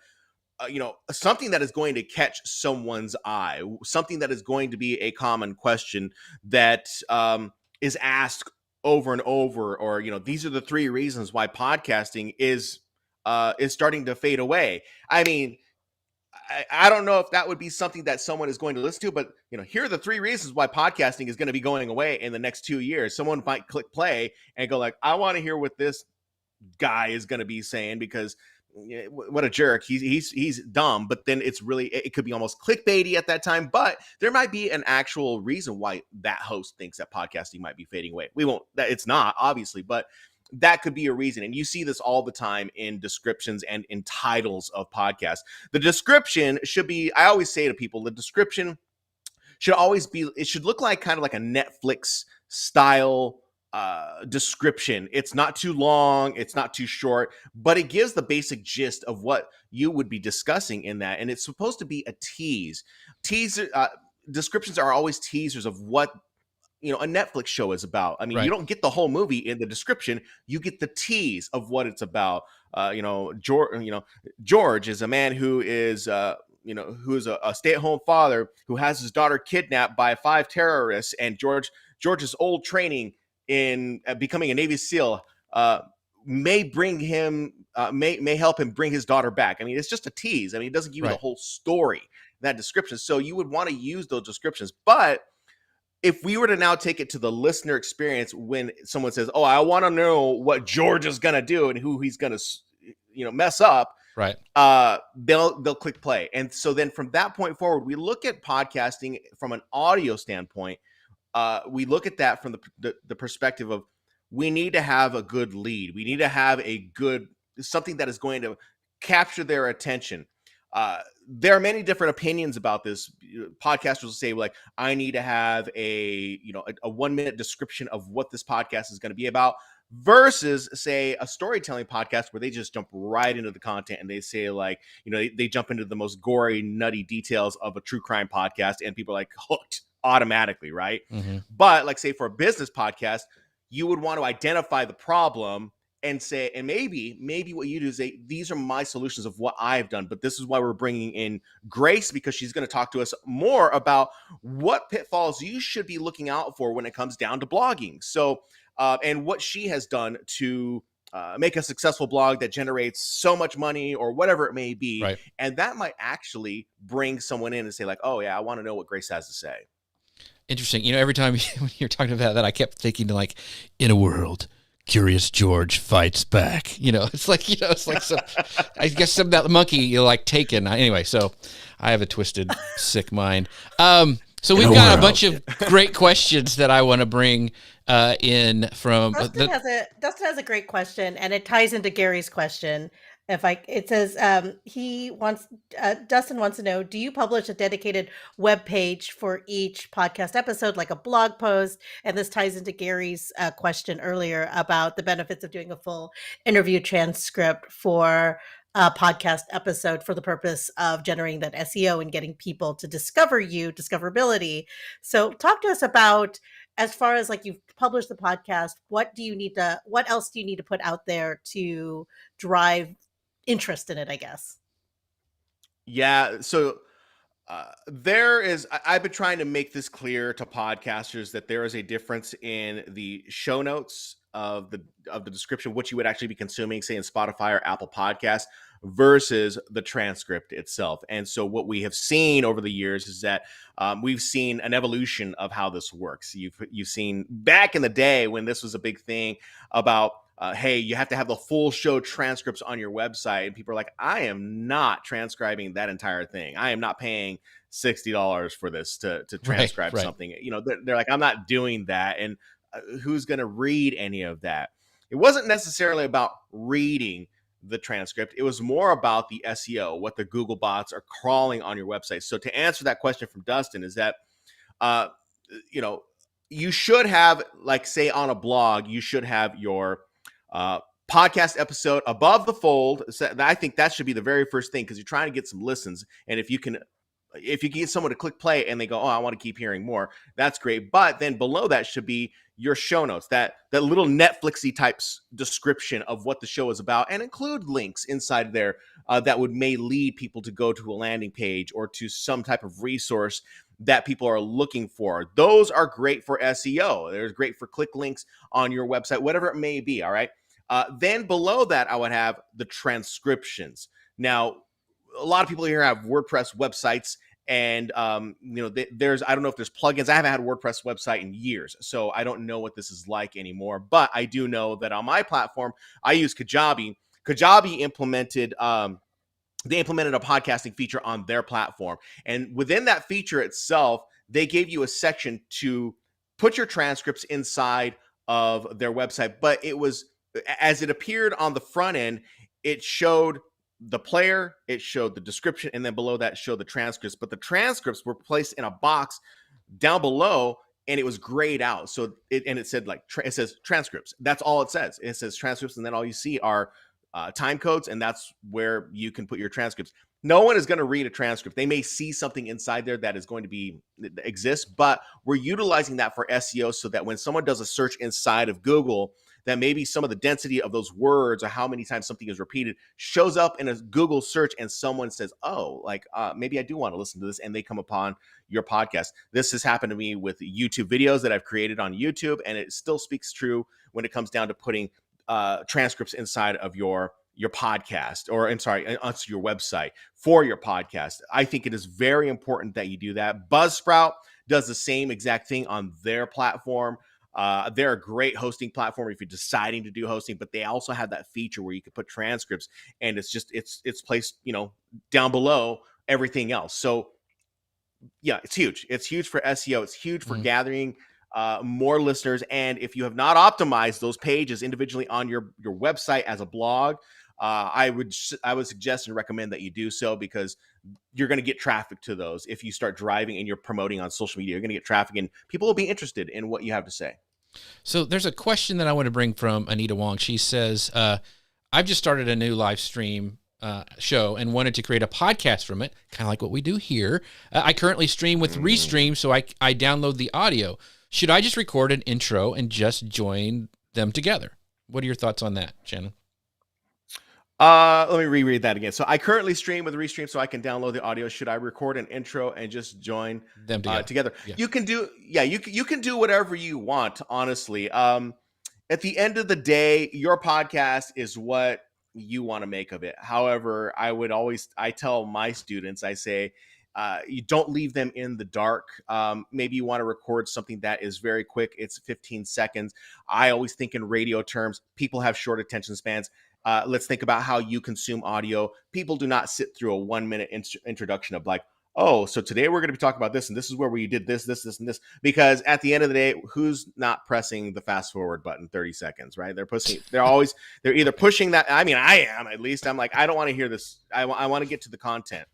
something that is going to catch someone's eye, something that is going to be a common question that is asked over and over, or, these are the 3 reasons why podcasting is is starting to fade away. I mean, I don't know if that would be something that someone is going to listen to, but here are the 3 reasons why podcasting is going to be going away in the next 2 years. Someone might click play and go like, I want to hear what this guy is going to be saying, because what a jerk. He's dumb, but then it could be almost clickbaity at that time, but there might be an actual reason why that host thinks that podcasting might be fading away. It's not, obviously, but that could be a reason. And you see this all the time in descriptions and in titles of podcasts. The description should be, I always say to people, the description should always be, it should look like kind of like a Netflix style description. It's not too long, it's not too short, but it gives the basic gist of what you would be discussing in that. And it's supposed to be a tease. Descriptions are always teasers of what a Netflix show is about. I mean, You don't get the whole movie in the description. You get the tease of what it's about. George is a man who is who's a stay-at-home father who has his daughter kidnapped by 5 terrorists, and George's old training in becoming a Navy SEAL may bring him may help him bring his daughter back. I mean, it's just a tease. I mean, it doesn't give you the whole story, that description. So you would want to use those descriptions. But if we were to now take it to the listener experience, when someone says, "Oh, I want to know what George is going to do and who he's going to mess up," right? They'll click play. And so then from that point forward, we look at podcasting from an audio standpoint. We look at that from the perspective of, we need to have a good lead. We need to have something that is going to capture their attention. There are many different opinions about this. Podcasters will say, like, I need to have a 1-minute description of what this podcast is going to be about, versus, say, a storytelling podcast where they just jump right into the content and they say, like, they jump into the most gory, nutty details of a true crime podcast, and people are like hooked automatically, right? Mm-hmm. But like, say, for a business podcast, you would want to identify the problem and say, and maybe what you do is say, these are my solutions of what I've done, but this is why we're bringing in Grace, because she's going to talk to us more about what pitfalls you should be looking out for when it comes down to blogging. So, and what she has done to make a successful blog that generates so much money, or whatever it may be. Right. And that might actually bring someone in and say, like, oh yeah, I want to know what Grace has to say. Interesting. Every time when you're talking about that, I kept thinking, like, in a world, Curious George fights back. It's like, some, I guess some of that monkey, like Taken. Anyway, so I have a twisted, sick mind. So we've got a bunch of great questions that I want to bring in from. Dustin has a great question, and it ties into Gary's question. It says Dustin wants to know, do you publish a dedicated web page for each podcast episode, like a blog post? And this ties into Gary's question earlier about the benefits of doing a full interview transcript for a podcast episode for the purpose of generating that SEO and getting people to discover you, discoverability. So talk to us about, as far as, like, you've published the podcast, what else do you need to put out there to drive interest in it, I guess? Yeah. So I've been trying to make this clear to podcasters that there is a difference in the show notes of the description, what you would actually be consuming, say in Spotify or Apple Podcasts, versus the transcript itself. And so what we have seen over the years is that we've seen an evolution of how this works. You've seen back in the day when this was a big thing about, hey, you have to have the full show transcripts on your website. And people are like, I am not transcribing that entire thing. I am not paying $60 for this to transcribe something. They're like, I'm not doing that. And who's going to read any of that? It wasn't necessarily about reading the transcript. It was more about the SEO, what the Google bots are crawling on your website. So to answer that question from Dustin is that, you should have, like, say on a blog, you should have your podcast episode above the fold. So I think that should be the very first thing, because you're trying to get some listens. And if you can get someone to click play and they go, oh, I want to keep hearing more, that's great. But then below that should be your show notes, that little Netflixy type description of what the show is about, and include links inside there that may lead people to go to a landing page or to some type of resource that people are looking for. Those are great for SEO. They're great for click links on your website, whatever it may be. All right. Then below that, I would have the transcriptions. Now, a lot of people here have WordPress websites, and there's, I don't know if there's plugins. I haven't had a WordPress website in years, so I don't know what this is like anymore. But I do know that on my platform, I use Kajabi. Kajabi implemented they implemented a podcasting feature on their platform. And within that feature itself, they gave you a section to put your transcripts inside of their website. But it was, as it appeared on the front end, it showed the player, it showed the description, and then below that showed the transcripts. But the transcripts were placed in a box down below, and it was grayed out. So it said it says transcripts. That's all it says. It says transcripts, and then all you see are time codes, and that's where you can put your transcripts. No one is going to read a transcript. They may see something inside there that is going to be exist, but we're utilizing that for SEO so that when someone does a search inside of Google, that maybe some of the density of those words or how many times something is repeated shows up in a Google search, and someone says, oh, maybe I do want to listen to this, and they come upon your podcast. This has happened to me with YouTube videos that I've created on YouTube, and it still speaks true when it comes down to putting transcripts inside of your podcast, or onto your website for your podcast. I think it is very important that you do that. Buzzsprout does the same exact thing on their platform. They're a great hosting platform if you're deciding to do hosting, but they also have that feature where you can put transcripts, and it's placed, down below everything else. So yeah, it's huge. It's huge for SEO. It's huge for gathering more listeners. And if you have not optimized those pages individually on your website as a blog, I would suggest and recommend that you do so, because you're going to get traffic to those. If you start driving and you're promoting on social media, you're going to get traffic, and people will be interested in what you have to say. So there's a question that I want to bring from Anita Wong. She says, I've just started a new live stream show and wanted to create a podcast from it, kind of like what we do here. I currently stream with Restream, so I download the audio. Should I just record an intro and just join them together? What are your thoughts on that, Shannon? Let me reread that again. So I currently stream with Restream, so I can download the audio. Should I record an intro and just join them together? Yeah. You can do whatever you want, honestly. At the end of the day, your podcast is what you want to make of it. However, I tell my students, I say, you don't leave them in the dark. Maybe you want to record something that is very quick. It's 15 seconds. I always think in radio terms. People have short attention spans. Let's think about how you consume audio. People do not sit through a 1-minute introduction of oh, so today we're going to be talking about this, and this is where we did this, and this. Because at the end of the day, who's not pressing the fast forward button 30 seconds, right? They're either pushing that. I mean, I am, at least. I'm I don't want to hear this. I want to get to the content.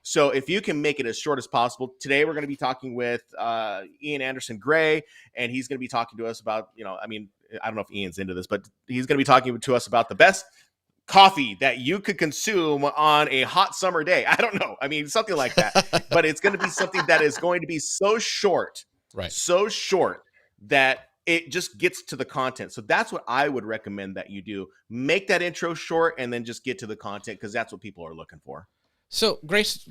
So if you can make it as short as possible. Today we're going to be talking with Ian Anderson Gray, and he's going to be talking to us about, I don't know if Ian's into this, but he's going to be talking to us about the best coffee that you could consume on a hot summer day. I don't know. Something like that. But it's going to be something that is going to be so short, right? So short that it just gets to the content. So that's what I would recommend that you do. Make that intro short and then just get to the content, because that's what people are looking for. So, Grace,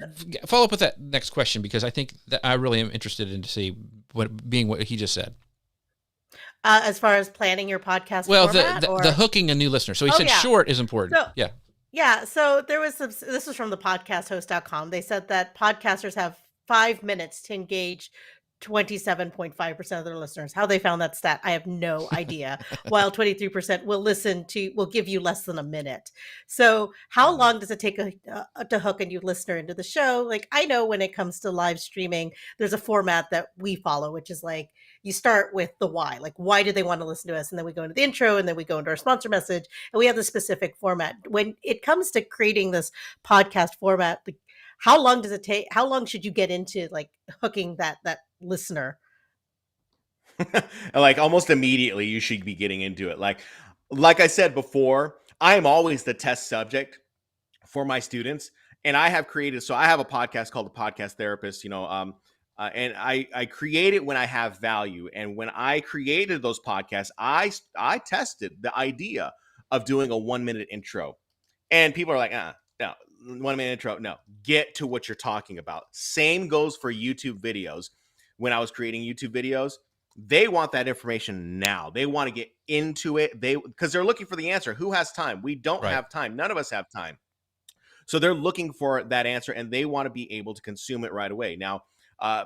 follow up with that next question, because I think that I really am interested in to see what he just said. As far as planning your podcast format? The hooking a new listener. So he said short is important. So, yeah. So there was this was from the podcasthost.com. They said that podcasters have 5 minutes to engage 27.5% of their listeners. How they found that stat, I have no idea. While 23% will give you less than a minute. So how long does it take to hook a new listener into the show? I know when it comes to live streaming, there's a format that we follow, which is you start with the why. Why did they want to listen to us? And then we go into the intro, and then we go into our sponsor message, and we have the specific format. When it comes to creating this podcast format, how long does it take? How long should you get into hooking that listener? Almost immediately you should be getting into it. Like I said before, I am always the test subject for my students, and I have a podcast called The Podcast Therapist, and I create it when I have value. And when I created those podcasts, I tested the idea of doing a 1-minute intro, and people are like, no, 1-minute intro. No, get to what you're talking about. Same goes for YouTube videos. When I was creating YouTube videos, They want that information now. They want to get into it. Because they're looking for the answer. Who has time? We don't have time. None of us have time. So they're looking for that answer, and they want to be able to consume it right away. Now,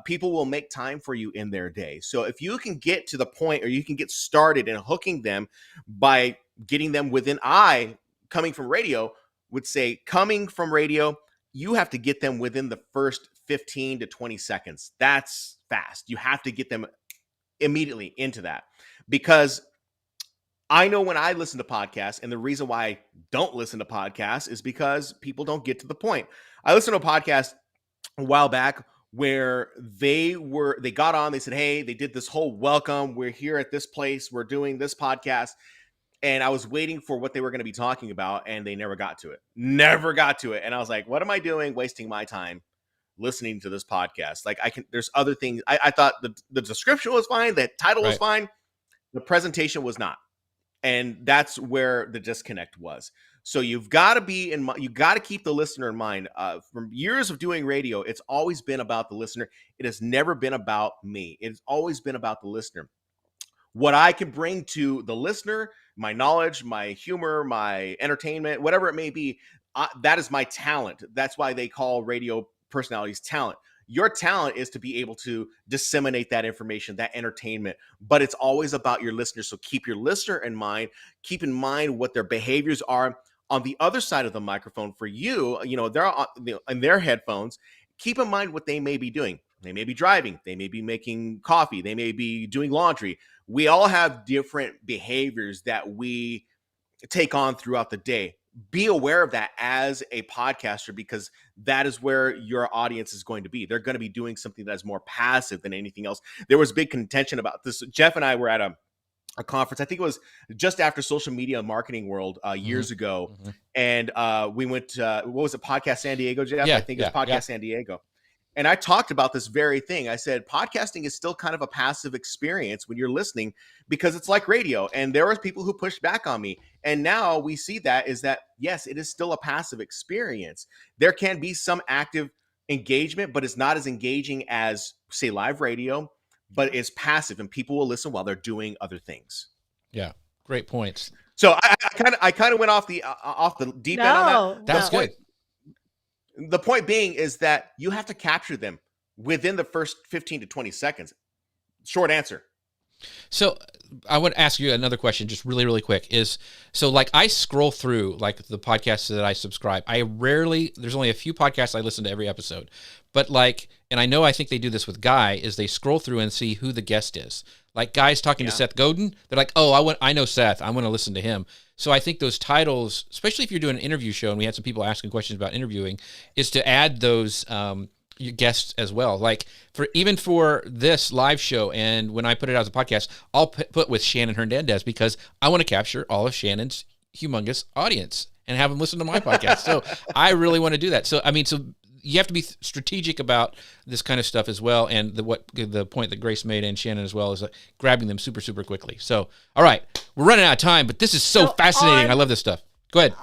people will make time for you in their day. So if you can get to the point, or you can get started in hooking them by getting them within, coming from radio, would say coming from radio, you have to get them within the first 15 to 20 seconds. That's fast. You have to get them immediately into that, because I know when I listen to podcasts, and the reason why I don't listen to podcasts is because people don't get to the point. I listened to a podcast a while back where they got on, they said, hey, they did this whole welcome. We're here at this place. We're doing this podcast. And I was waiting for what they were going to be talking about, and they never got to it. And I was like, what am I doing wasting my time listening to this podcast? Like, there's other things. I thought the description was fine. The title was fine. The presentation was not. And that's where the disconnect was. So you've got to you got to keep the listener in mind. From years of doing radio, it's always been about the listener. It has never been about me. It's always been about the listener. What I can bring to the listener, my knowledge, my humor, my entertainment, whatever it may be, that is my talent. That's why they call radio personalities talent. Your talent is to be able to disseminate that information, that entertainment, but it's always about your listener. So keep your listener in mind. Keep in mind what their behaviors are on the other side of the microphone for you. They're in their headphones. Keep in mind what they may be doing. They may be driving. They may be making coffee. They may be doing laundry. We all have different behaviors that we take on throughout the day. Be aware of that as a podcaster, because that is where your audience is going to be. They're going to be doing something that's more passive than anything else. There was big contention about this. Jeff and I were at a conference. I think it was just after Social Media Marketing World years ago. And we went to, what was it, Podcast San Diego, Jeff? I think it was Podcast San Diego. And I talked about this very thing. I said, podcasting is still kind of a passive experience when you're listening, because it's like radio. And there was people who pushed back on me. And now we see that yes, it is still a passive experience. There can be some active engagement, but it's not as engaging as, say, live radio, but it's passive, and people will listen while they're doing other things. Yeah. Great points. So I kind of went off the deep end on that. That was good. The point being is that you have to capture them within the first 15 to 20 seconds. Short answer. So I would ask you another question, just really, really quick, like I scroll through like the podcasts that I subscribe. There's only a few podcasts I listen to every episode, but and I think they do this with Guy, is they scroll through and see who the guest is. Like Guy's talking to Seth Godin. They're like, oh, I know Seth. I want to listen to him. So I think those titles, especially if you're doing an interview show, and we had some people asking questions about interviewing, is to add those your guests as well. Like for this live show, and when I put it out as a podcast, I'll put with Shannon Hernandez, because I want to capture all of Shannon's humongous audience and have them listen to my podcast. So I really want to do that. So you have to be strategic about this kind of stuff as well. And the point that Grace made, and Shannon as well, is grabbing them super, super quickly. So, all right, we're running out of time, but this is so fascinating. I love this stuff. Go ahead.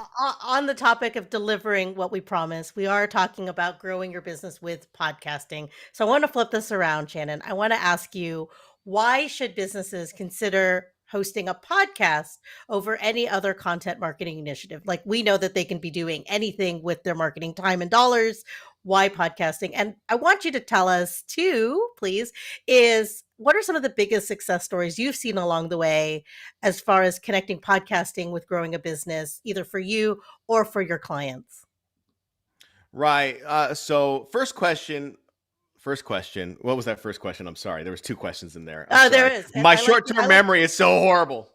On the topic of delivering what we promise, we are talking about growing your business with podcasting. So I want to flip this around, Shannon. I want to ask you, why should businesses consider hosting a podcast over any other content marketing initiative? Like, we know that they can be doing anything with their marketing time and dollars. Why podcasting? And I want you to tell us too, please, what are some of the biggest success stories you've seen along the way as far as connecting podcasting with growing a business, either for you or for your clients? Right. So first question. What was that first question? I'm sorry. There was two questions in there. There is. And my short-term memory is so horrible.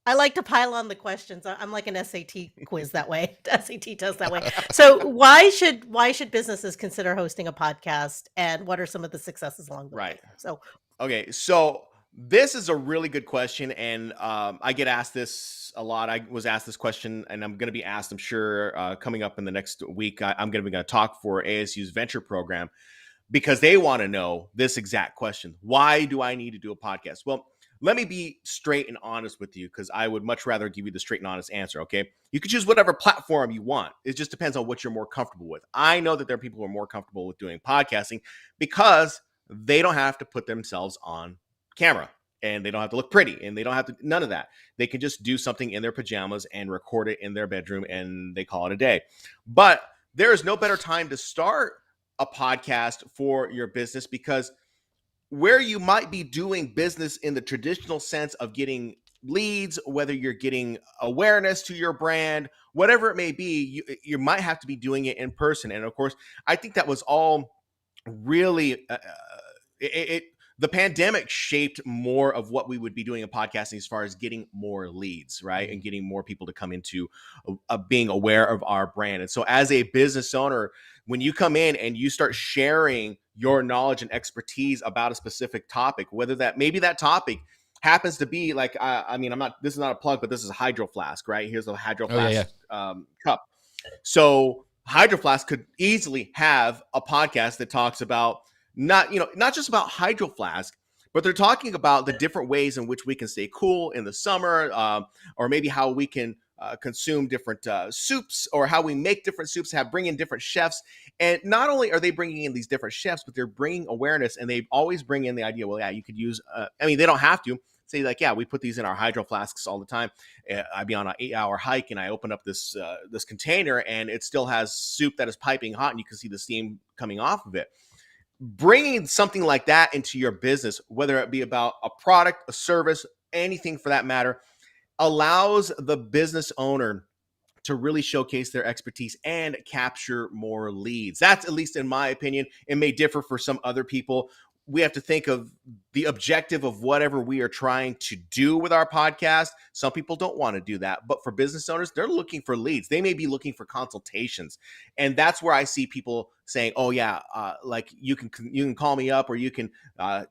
I like to pile on the questions. I'm like an SAT quiz that way. SAT test that way. So why should businesses consider hosting a podcast, and what are some of the successes along the way? So this is a really good question, and I get asked this a lot. I was asked this question, and I'm going to be asked, I'm sure, coming up in the next week. I'm going to talk for ASU's venture program, because they want to know this exact question. Why do I need to do a podcast? Well, let me be straight and honest with you, because I would much rather give you the straight and honest answer, okay? You can choose whatever platform you want. It just depends on what you're more comfortable with. I know that there are people who are more comfortable with doing podcasting because they don't have to put themselves on camera. and they don't have to look pretty, and they don't have to, none of that. They can just do something in their pajamas and record it in their bedroom, and they call it a day. But there is no better time to start a podcast for your business, because where you might be doing business in the traditional sense of getting leads, whether you're getting awareness to your brand, whatever it may be, you might have to be doing it in person. And of course, I think that was all really the pandemic shaped more of what we would be doing in podcasting as far as getting more leads, right? And getting more people to come into being aware of our brand. And so as a business owner, when you come in and you start sharing your knowledge and expertise about a specific topic, whether that maybe that topic happens to be like, I mean, this is not a plug, but this is a Hydro Flask, right? Here's a Hydro Flask cup. So Hydro Flask could easily have a podcast that talks about not just about Hydro Flask, but they're talking about the different ways in which we can stay cool in the summer, or maybe how we can consume different soups, or how we make different soups, bring in different chefs. And not only are they bringing in these different chefs, but they're bringing awareness, and they always bring in the idea, well, yeah, you could use, I mean, they don't have to say like, yeah, we put these in our Hydro Flasks all the time. I'd be on an 8-hour hike and I open up this container, and it still has soup that is piping hot, and you can see the steam coming off of it. Bringing something like that into your business, whether it be about a product, a service, anything for that matter, allows the business owner to really showcase their expertise and capture more leads. That's, at least in my opinion. It may differ for some other people. We have to think of the objective of whatever we are trying to do with our podcast. Some people don't want to do that, but for business owners, they're looking for leads. They may be looking for consultations. And that's where I see people saying, oh yeah, like you can call me up, or you can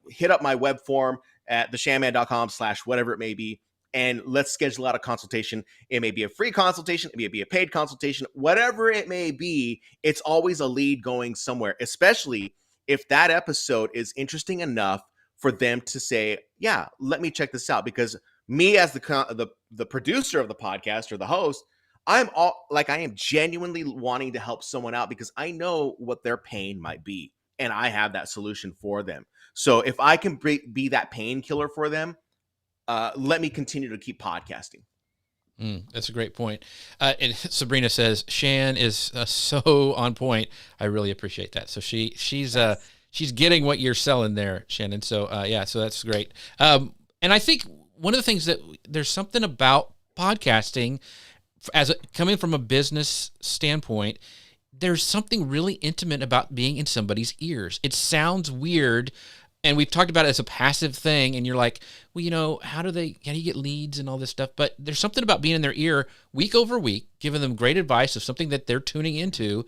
hit up my web form at theshanman.com/whatever it may be. And let's schedule out a consultation. It may be a free consultation, it may be a paid consultation, whatever it may be. It's always a lead going somewhere, especially if that episode is interesting enough for them to say, yeah, let me check this out. Because me, as the producer of the podcast, or the host, I am genuinely wanting to help someone out, because I know what their pain might be, and I have that solution for them. So if I can be that painkiller for them, let me continue to keep podcasting. That's a great point. And Sabrina says, Shan is so on point. I really appreciate that. So she's getting what you're selling there, Shannon. So so that's great. And I think one of the things that there's something about podcasting, coming from a business standpoint, there's something really intimate about being in somebody's ears. It sounds weird. And we've talked about it as a passive thing, and you're like, well, how do you get leads and all this stuff? But there's something about being in their ear week over week, giving them great advice of something that they're tuning into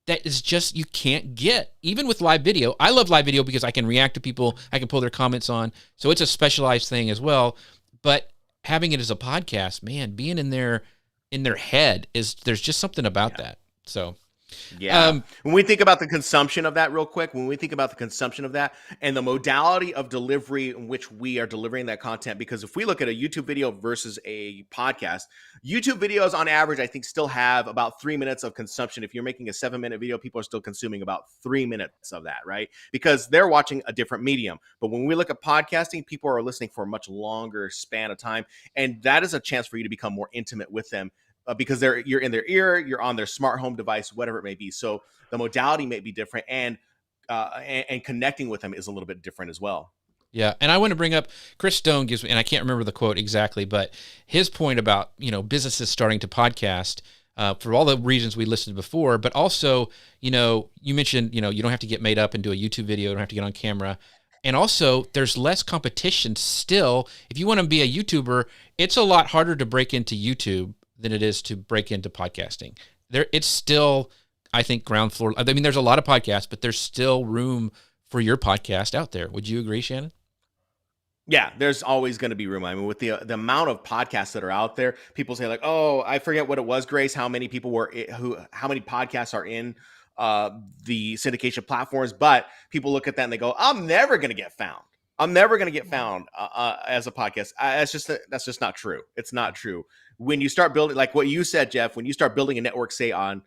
that is just, you can't get. Even with live video. I love live video because I can react to people, I can pull their comments on. So it's a specialized thing as well. But having it as a podcast, man, being in their head, there's just something about that. So yeah. When we think about the consumption of that real quick, when we think about the consumption of that and the modality of delivery in which we are delivering that content, because if we look at a YouTube video versus a podcast, YouTube videos on average, I think, still have about 3 minutes of consumption. If you're making a 7-minute video, people are still consuming about 3 minutes of that, right? Because they're watching a different medium. But when we look at podcasting, people are listening for a much longer span of time. And that is a chance for you to become more intimate with them. Because you're in their ear, you're on their smart home device, whatever it may be. So the modality may be different, and connecting with them is a little bit different as well. Yeah, and I want to bring up Chris Stone gives me, and I can't remember the quote exactly, but his point about businesses starting to podcast for all the reasons we listed before, but also you mentioned you don't have to get made up and do a YouTube video, you don't have to get on camera. And also, there's less competition still. If you want to be a YouTuber, it's a lot harder to break into YouTube than it is to break into podcasting. It's still, I think, ground floor. I mean, there's a lot of podcasts, but there's still room for your podcast out there. Would you agree, Shannon? Yeah, there's always going to be room. I mean, with the amount of podcasts that are out there, people say like, "Oh, I forget what it was, Grace. How many people how many podcasts are in the syndication platforms?" But people look at that and they go, "I'm never going to get found. I'm never going to get found as a podcast." That's just not true. It's not true. When you start building, like what you said, Jeff, when you start building a network, say on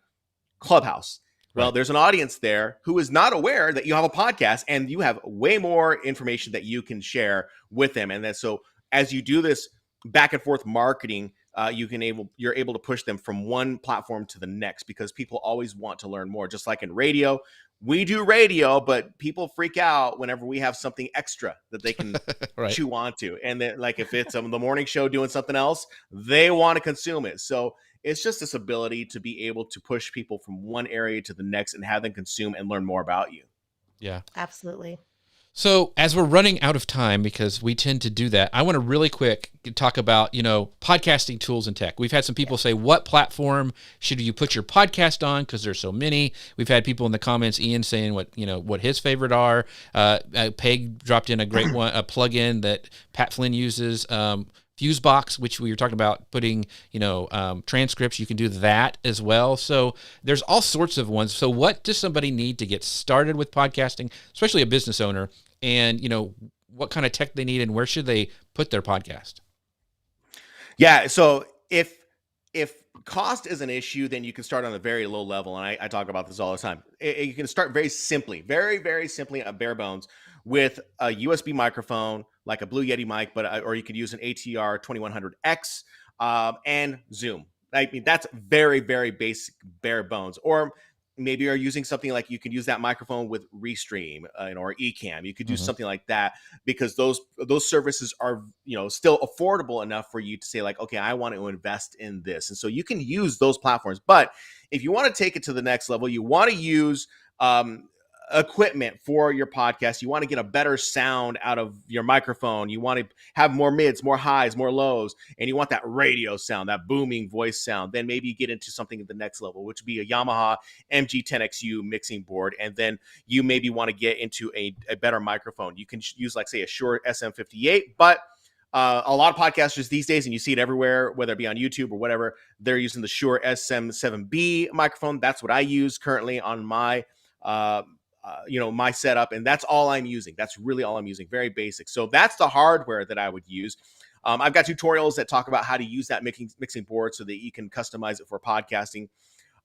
Clubhouse, Well, Right. there's an audience there who is not aware that you have a podcast, and you have way more information that you can share with them. And then so as you do this back and forth marketing, you're able to push them from one platform to the next, because people always want to learn more. Just like in radio, we do radio, but people freak out whenever we have something extra that they can Right. chew onto. And then, like, if it's the morning show doing something else, they want to consume it. So it's just this ability to be able to push people from one area to the next and have them consume and learn more about you. Yeah. Absolutely. So as we're running out of time, because we tend to do that, I want to really quick talk about, podcasting tools and tech. We've had some people say, what platform should you put your podcast on? Because there's so many. We've had people in the comments, Ian, saying what his favorite are. Peg dropped in a great one, a plugin that Pat Flynn uses. Fusebox, which we were talking about putting, transcripts. You can do that as well. So there's all sorts of ones. So what does somebody need to get started with podcasting, especially a business owner, and, what kind of tech they need, and where should they put their podcast? Yeah. So if cost is an issue, then you can start on a very low level. And I talk about this all the time. You can start very simply, very, very simply at bare bones with a USB microphone, like a Blue Yeti mic, or you could use an ATR 2100X and Zoom. I mean, that's very, very basic, bare bones. Or maybe you're using something like, you can use that microphone with Restream or Ecamm. You could do something like that, because those services are still affordable enough for you to say, like, okay, I want to invest in this. And so you can use those platforms. But if you want to take it to the next level, you want to use equipment for your podcast. You want to get a better sound out of your microphone. You want to have more mids, more highs, more lows, and you want that radio sound, that booming voice sound. Then maybe you get into something at the next level, which would be a Yamaha MG10XU mixing board. And then you maybe want to get into a better microphone. You can use, like, say, a Shure SM58, but a lot of podcasters these days, and you see it everywhere, whether it be on YouTube or whatever, they're using the Shure SM7B microphone. That's what I use currently on my my setup, and that's all I'm using. That's really all I'm using. Very basic. So that's the hardware that I would use. I've got tutorials that talk about how to use that mixing board so that you can customize it for podcasting.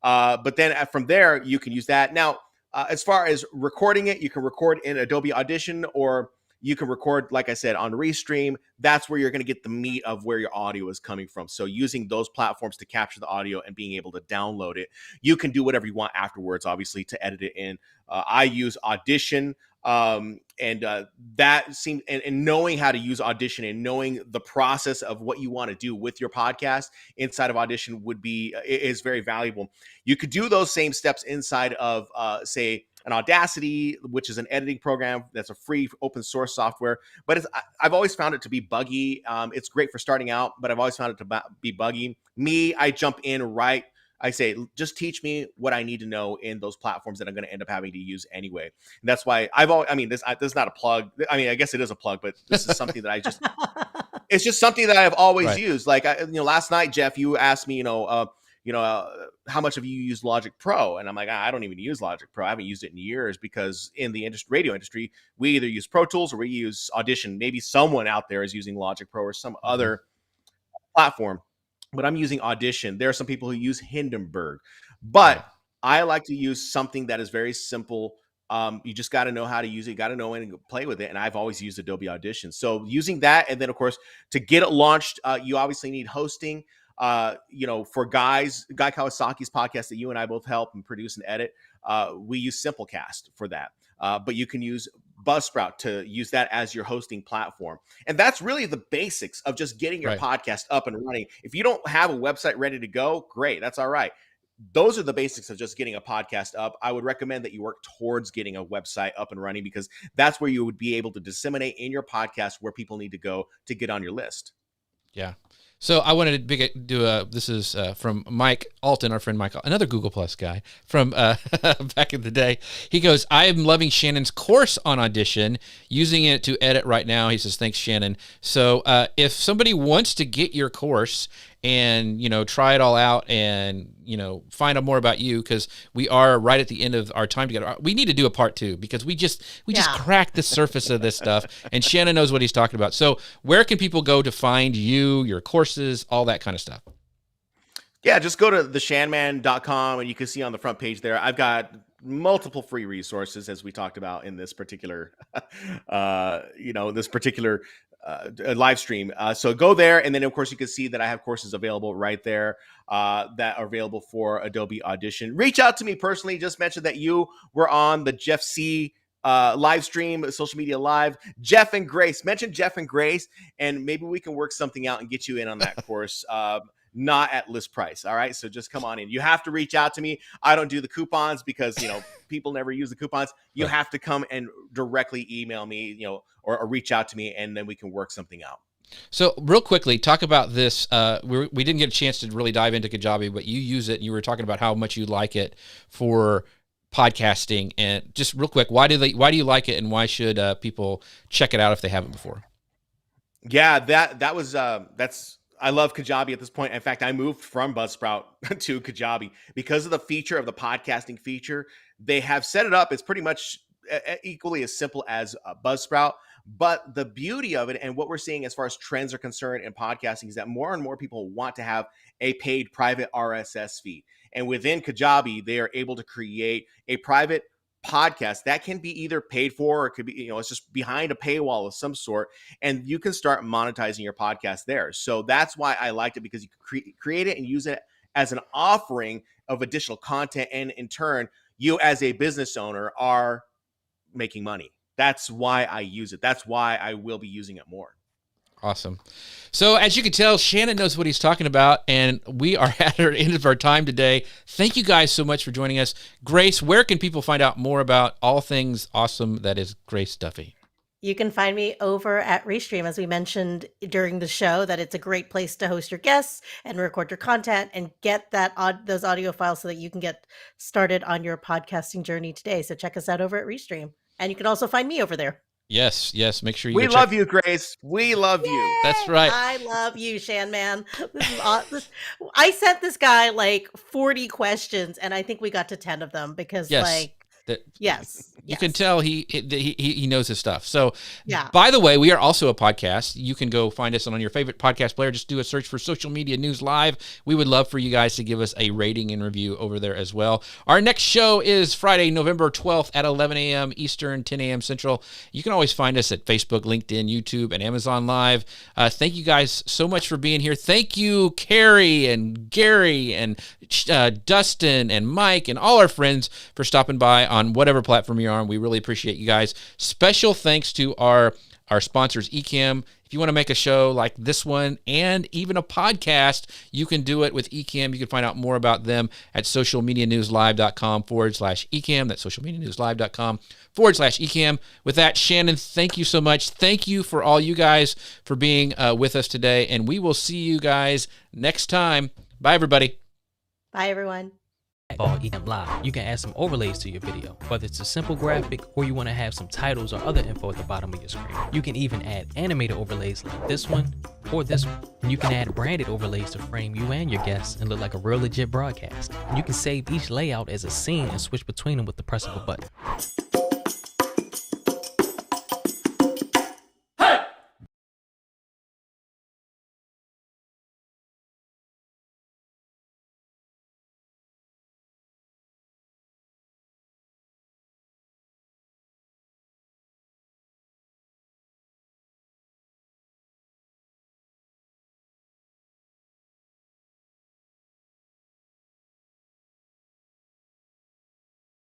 But then from there, you can use that. Now, as far as recording it, you can record in Adobe Audition, or you can record, like I said, on Restream. That's where you're going to get the meat of where your audio is coming from. So using those platforms to capture the audio and being able to download it, you can do whatever you want afterwards, obviously, to edit it in. I use Audition, that seemed, and knowing how to use Audition and knowing the process of what you want to do with your podcast inside of Audition is very valuable. You could do those same steps inside of, say, an Audacity, which is an editing program that's a free open source software, but I've always found it to be buggy. It's great for starting out, but I've always found it to be buggy. I jump in right. I say, just teach me what I need to know in those platforms that I'm going to end up having to use anyway. And that's why this is not a plug. I mean, I guess it is a plug, but this is something that it's just something that I've always used. Like, last night, Jeff, you asked me, how much have you used Logic Pro? And I'm like, I don't even use Logic Pro. I haven't used it in years, because in the radio industry, we either use Pro Tools or we use Audition. Maybe someone out there is using Logic Pro or some other platform, but I'm using Audition. There are some people who use Hindenburg, but I like to use something that is very simple. You just got to know how to use it. You got to know when to play with it. And I've always used Adobe Audition. So using that, and then of course, to get it launched, you obviously need hosting. For Guy Kawasaki's podcast that you and I both help and produce and edit, we use Simplecast for that. But you can use Buzzsprout to use that as your hosting platform. And that's really the basics of just getting your podcast up and running. If you don't have a website ready to go, great. That's all right. Those are the basics of just getting a podcast up. I would recommend that you work towards getting a website up and running, because that's where you would be able to disseminate in your podcast where people need to go to get on your list. Yeah. So I wanted to do this is from Mike Alton, our friend Mike, another Google Plus guy from back in the day. He goes, I am loving Shannon's course on Audition, using it to edit right now. He says, thanks, Shannon. So if somebody wants to get your course and, try it all out and, find out more about you, because we are right at the end of our time together. We need to do a part 2, because we just cracked the surface of this stuff, and Shannon knows what he's talking about. So where can people go to find you, your courses, all that kind of stuff? Yeah, just go to theshanman.com and you can see on the front page there, I've got multiple free resources as we talked about in this particular, live stream. So go there. And then of course you can see that I have courses available right there that are available for Adobe Audition. Reach out to me personally. Just mention that you were on the Jeff Sieh live stream, social media live. Jeff and Grace, mention Jeff and Grace, and maybe we can work something out and get you in on that course. Not at list price. All right. So just come on in. You have to reach out to me. I don't do the coupons because, people never use the coupons. You have to come and directly email me, or reach out to me, and then we can work something out. So real quickly, talk about this. We didn't get a chance to really dive into Kajabi, but you use it. And you were talking about how much you like it for podcasting. And just real quick, why do you like it, and why should people check it out if they haven't before? Yeah, that's I love Kajabi at this point. In fact, I moved from Buzzsprout to Kajabi because of the feature of the podcasting feature. They have set it up. It's pretty much equally as simple as Buzzsprout. But the beauty of it, and what we're seeing as far as trends are concerned in podcasting, is that more and more people want to have a paid private RSS feed. And within Kajabi, they are able to create a private podcast that can be either paid for, or it could be, it's just behind a paywall of some sort, and you can start monetizing your podcast there. So that's why I liked it, because you can create it and use it as an offering of additional content, and in turn, you as a business owner are making money. That's why I use it. That's why I will be using it more. Awesome. So as you can tell, Shannon knows what he's talking about, and we are at the end of our time today. Thank you guys so much for joining us. Grace, where can people find out more about all things awesome that is Grace Duffy? You can find me over at Restream, as we mentioned during the show, that it's a great place to host your guests and record your content and get those audio files so that you can get started on your podcasting journey today. So check us out over at Restream. And you can also find me over there. Yes. Make sure you. We love you, Grace. We love you. That's right. I love you, Shan man. This is awesome. I sent this guy like 40 questions, and I think we got to 10 of them because, you can tell he knows his stuff. So, yeah. By the way, we are also a podcast. You can go find us on your favorite podcast player. Just do a search for Social Media News Live. We would love for you guys to give us a rating and review over there as well. Our next show is Friday, November 12th at 11 a.m. Eastern, 10 a.m. Central. You can always find us at Facebook, LinkedIn, YouTube, and Amazon Live. Thank you guys so much for being here. Thank you, Carrie and Gary and Dustin and Mike and all our friends for stopping by on whatever platform you're on. We really appreciate you guys. Special thanks to our sponsors, Ecamm. If you want to make a show like this one and even a podcast, you can do it with Ecamm. You can find out more about them at socialmedianewslive.com/Ecamm. That's socialmedianewslive.com/Ecamm. With that, Shannon, thank you so much. Thank you for all you guys for being with us today, and we will see you guys next time. Bye, everybody. Bye, everyone. Ecamm Live. You can add some overlays to your video, whether it's a simple graphic or you want to have some titles or other info at the bottom of your screen. You can even add animated overlays like this one or this one. And you can add branded overlays to frame you and your guests and look like a real legit broadcast. And you can save each layout as a scene and switch between them with the press of a button.